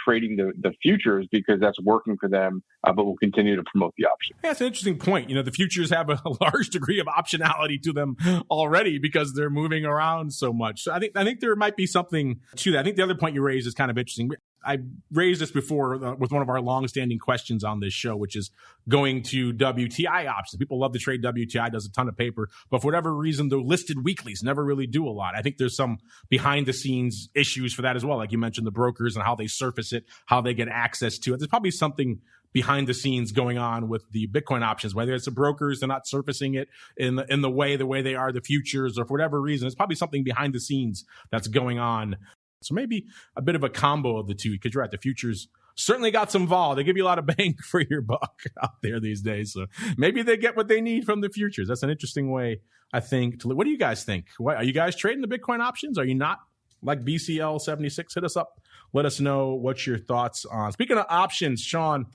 trading the futures because that's working for them, but we'll continue to promote the option. Yeah, it's an interesting point. The futures have a large degree of optionality to them already because they're moving around so much. So I think there might be something to that. I think the other point you raised is kind of interesting. I raised this before with one of our longstanding questions on this show, which is going to WTI options. People love to trade WTI, does a ton of paper, but for whatever reason, the listed weeklies never really do a lot. I think there's some behind the scenes issues for that as well. Like you mentioned, the brokers and how they surface it, how they get access to it. There's probably something behind the scenes going on with the Bitcoin options, whether it's the brokers, they're not surfacing it in the way they are the futures, or for whatever reason, it's probably something behind the scenes that's going on. So maybe a bit of a combo of the two, because you're right, the futures certainly got some vol. They give you a lot of bang for your buck out there these days. So maybe they get what they need from the futures. That's an interesting way, I think. What do you guys think? Are you guys trading the Bitcoin options? Are you not? Like BCL76, hit us up. Let us know what your thoughts on. Speaking of options, Sean,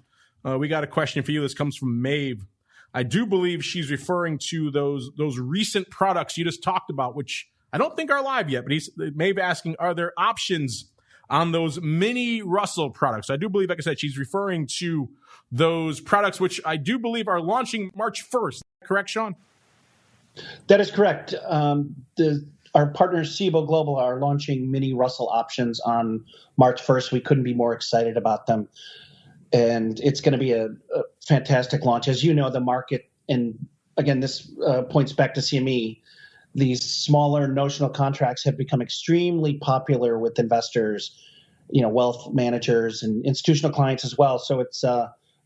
we got a question for you. This comes from Maeve. I do believe she's referring to those recent products you just talked about, which I don't think are live yet, but he's maybe asking, are there options on those mini Russell products? I do believe, like I said, she's referring to those products, which I do believe are launching March 1st. Correct, Sean? That is correct. Our partners, CME Global, are launching mini Russell options on March 1st. We couldn't be more excited about them. And it's going to be a fantastic launch. As you know, the market, and again, this points back to CME, these smaller notional contracts have become extremely popular with investors, wealth managers and institutional clients as well. So it's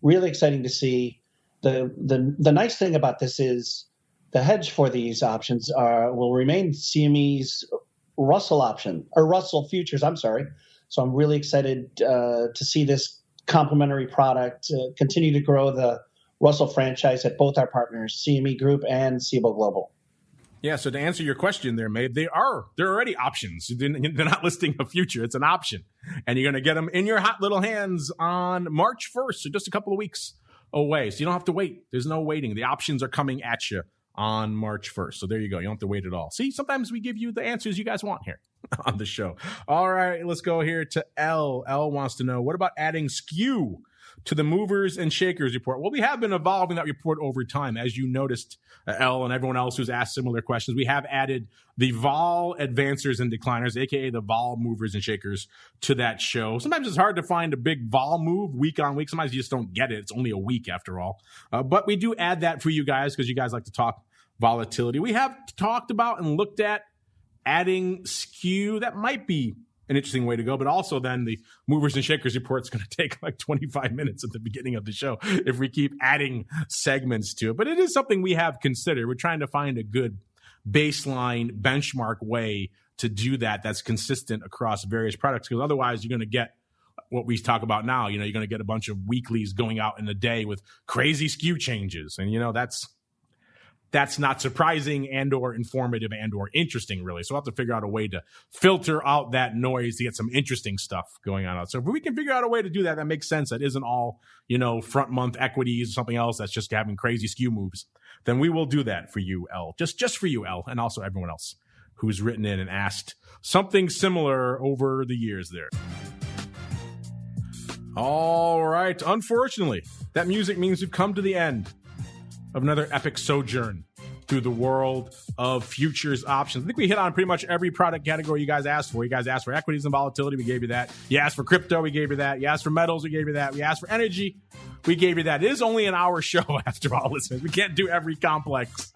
really exciting to see. The nice thing about this is the hedge for these options will remain CME's Russell option, or Russell futures, I'm sorry. So I'm really excited to see this complementary product continue to grow the Russell franchise at both our partners, CME Group and CME Global. Yeah, so to answer your question there, Maeve, they're already options. They're not listing a future. It's an option. And you're going to get them in your hot little hands on March 1st, so just a couple of weeks away. So you don't have to wait. There's no waiting. The options are coming at you on March 1st. So there you go. You don't have to wait at all. See, sometimes we give you the answers you guys want here on the show. All right, let's go here to L. L wants to know, what about adding skew to the movers and shakers report? Well, we have been evolving that report over time. As you noticed, Elle and everyone else who's asked similar questions, we have added the vol advancers and decliners, aka the vol movers and shakers, to that show. Sometimes it's hard to find a big vol move week on week. Sometimes you just don't get it. It's only a week after all. But we do add that for you guys because you guys like to talk volatility. We have talked about and looked at adding skew. That might be an interesting way to go, but also then the movers and shakers report is going to take like 25 minutes at the beginning of the show if we keep adding segments to it. But it is something we have considered. We're trying to find a good baseline benchmark way to do that that's consistent across various products, because otherwise you're going to get what we talk about now. You're going to get a bunch of weeklies going out in a day with crazy skew changes. And, that's not surprising and or informative and or interesting, really. So we'll have to figure out a way to filter out that noise to get some interesting stuff going on. So if we can figure out a way to do that, that makes sense. That isn't all, front month equities or something else that's just having crazy skew moves. Then we will do that for you, L. Just for you, L, and also everyone else who's written in and asked something similar over the years there. All right. Unfortunately, that music means we've come to the end of another epic sojourn through the world of futures options. I think we hit on pretty much every product category you guys asked for. You guys asked for equities and volatility. We gave you that. You asked for crypto. We gave you that. You asked for metals. We gave you that. We asked for energy. We gave you that. It is only an hour show after all, listeners. We can't do every complex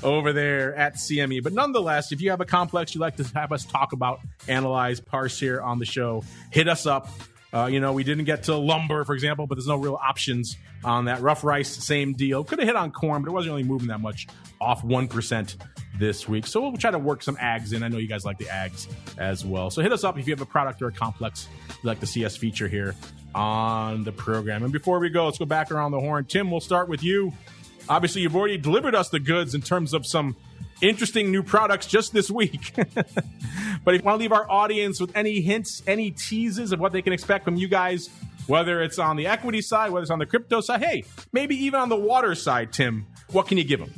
over there at CME. But nonetheless, if you have a complex you'd like to have us talk about, analyze, parse here on the show, hit us up. We didn't get to lumber, for example, but there's no real options on that. Rough rice, same deal. Could have hit on corn, but it wasn't really moving that much, off 1% this week. So we'll try to work some ags in. I know you guys like the ags as well. So hit us up if you have a product or a complex you'd like to see us feature here on the program. And before we go, let's go back around the horn. Tim, we'll start with you. Obviously, you've already delivered us the goods in terms of some interesting new products just this week. But if you want to leave our audience with any hints, any teases of what they can expect from you guys, whether it's on the equity side, whether it's on the crypto side, hey, maybe even on the water side, Tim, what can you give them?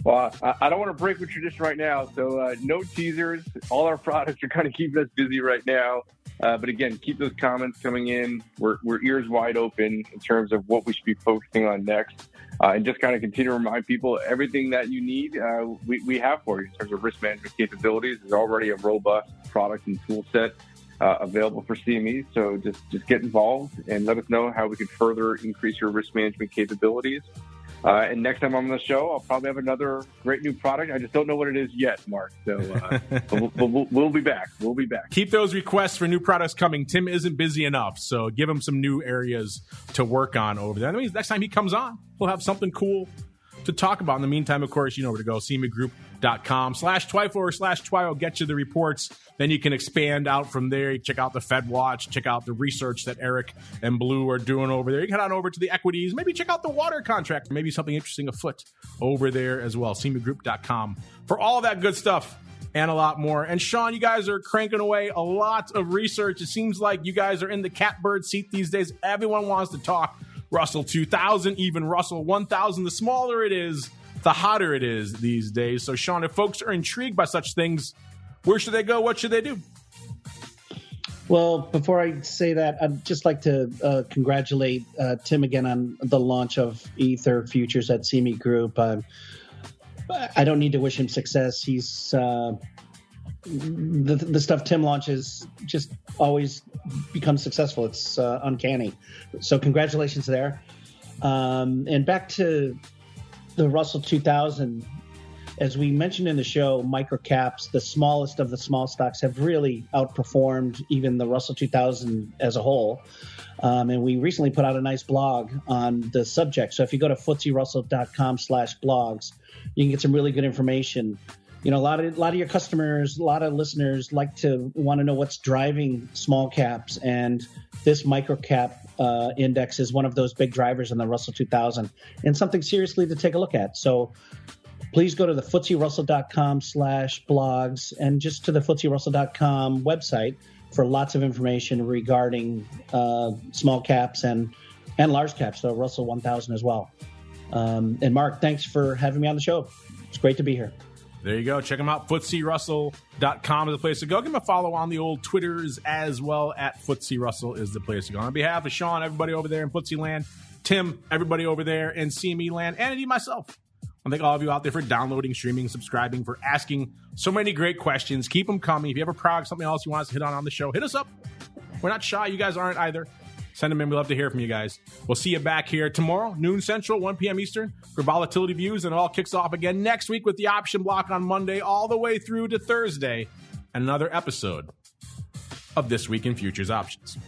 Well, I don't want to break with tradition right now, so no teasers. All our products are kind of keeping us busy right now. But again, keep those comments coming in. We're ears wide open in terms of what we should be focusing on next. And just kind of continue to remind people everything that you need, we have for you in terms of risk management capabilities. There's already a robust product and tool set available for CME. So just get involved and let us know how we can further increase your risk management capabilities. And next time I'm on the show, I'll probably have another great new product. I just don't know what it is yet, Mark. So we'll be back. We'll be back. Keep those requests for new products coming. Tim isn't busy enough, so give him some new areas to work on over there. That means next time he comes on, we'll have something cool to talk about. In the meantime, of course, you know where to go. CMEGroup.com/TWIFO or /TWIO. Get you the reports. Then you can expand out from there. You check out the Fed Watch. Check out the research that Eric and Blue are doing over there. You can head on over to the equities. Maybe check out the water contract. Maybe something interesting afoot over there as well. CMEGroup.com for all that good stuff and a lot more. And Sean, you guys are cranking away a lot of research. It seems like you guys are in the catbird seat these days. Everyone wants to talk Russell 2000, even Russell 1000. The smaller it is, the hotter it is these days. So, Sean, if folks are intrigued by such things, where should they go? What should they do? Well, before I say that, I'd just like to congratulate Tim again on the launch of Ether futures at CME Group. I don't need to wish him success. He's the stuff Tim launches just always becomes successful. It's uncanny. So congratulations there. And back to the Russell 2000, as we mentioned in the show, microcaps, the smallest of the small stocks, have really outperformed even the Russell 2000 as a whole. And we recently put out a nice blog on the subject. So if you go to FTSERussell.com/blogs, you can get some really good information. You know, a lot of your customers, a lot of listeners like to want to know what's driving small caps, and this microcap index is one of those big drivers in the Russell 2000, and something seriously to take a look at. So please go to the FTSERussell.com/blogs and just to the FTSERussell.com website for lots of information regarding small caps and large caps, so Russell 1000 as well. And Mark, thanks for having me on the show. It's great to be here. There you go. Check them out. FTSERussell.com is the place to go. Give them a follow on the old Twitters as well. At FTSE Russell is the place to go. On behalf of Sean, everybody over there in FTSE land, Tim, everybody over there in CME land, and indeed myself, I thank all of you out there for downloading, streaming, subscribing, for asking so many great questions. Keep them coming. If you have a product, something else you want us to hit on the show, hit us up. We're not shy. You guys aren't either. Send them in. We'd love to hear from you guys. We'll see you back here tomorrow, noon Central, 1 p.m. Eastern, for volatility views. And it all kicks off again next week with the option block on Monday all the way through to Thursday. And another episode of This Week in Futures Options.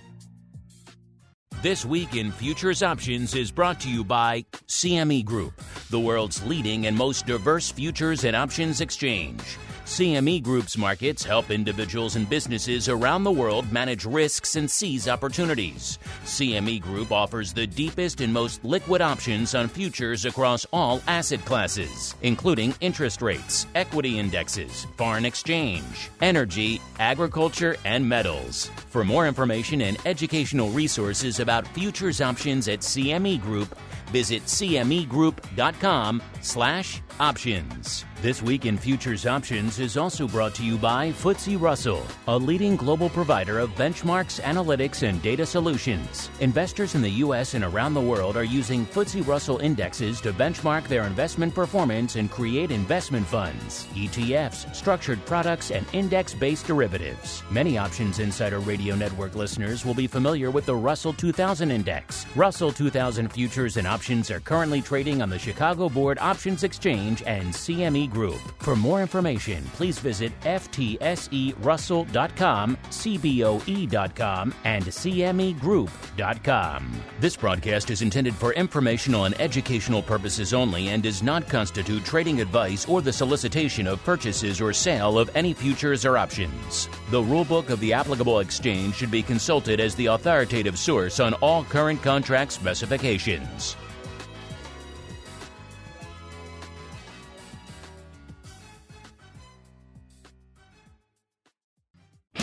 This Week in Futures Options is brought to you by CME Group, the world's leading and most diverse futures and options exchange. CME Group's markets help individuals and businesses around the world manage risks and seize opportunities. CME Group offers the deepest and most liquid options on futures across all asset classes, including interest rates, equity indexes, foreign exchange, energy, agriculture, and metals. For more information and educational resources about futures options at CME Group, visit cmegroup.com/options. This Week in Futures Options is also brought to you by FTSE Russell, a leading global provider of benchmarks, analytics, and data solutions. Investors in the U.S. and around the world are using FTSE Russell indexes to benchmark their investment performance and create investment funds, ETFs, structured products, and index-based derivatives. Many Options Insider Radio Network listeners will be familiar with the Russell 2000 Index. Russell 2000 futures and options are currently trading on the Chicago Board Options Exchange and CME Group. For more information, please visit ftserussell.com, cboe.com, and cmegroup.com. This broadcast is intended for informational and educational purposes only and does not constitute trading advice or the solicitation of purchases or sale of any futures or options. The rulebook of the applicable exchange should be consulted as the authoritative source on all current contract specifications.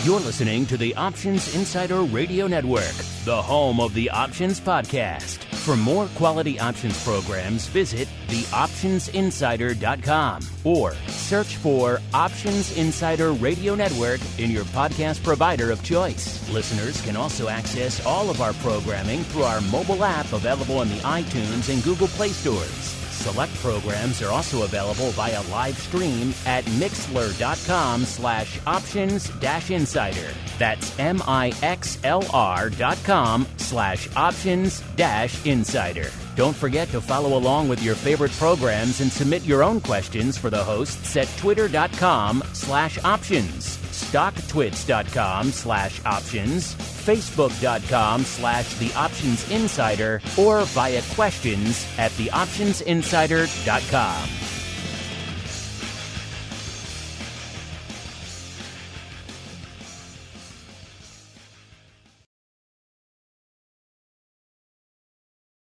You're listening to the Options Insider Radio Network, the home of the Options Podcast. For more quality options programs, visit theoptionsinsider.com or search for Options Insider Radio Network in your podcast provider of choice. Listeners can also access all of our programming through our mobile app available in the iTunes and Google Play stores. Select programs are also available via live stream at mixlr.com/options-insider. That's mixlr.com/options-insider. Don't forget to follow along with your favorite programs and submit your own questions for the hosts at twitter.com/options, stocktwits.com/options, facebook.com/theoptionsinsider, or via questions@theoptionsinsider.com.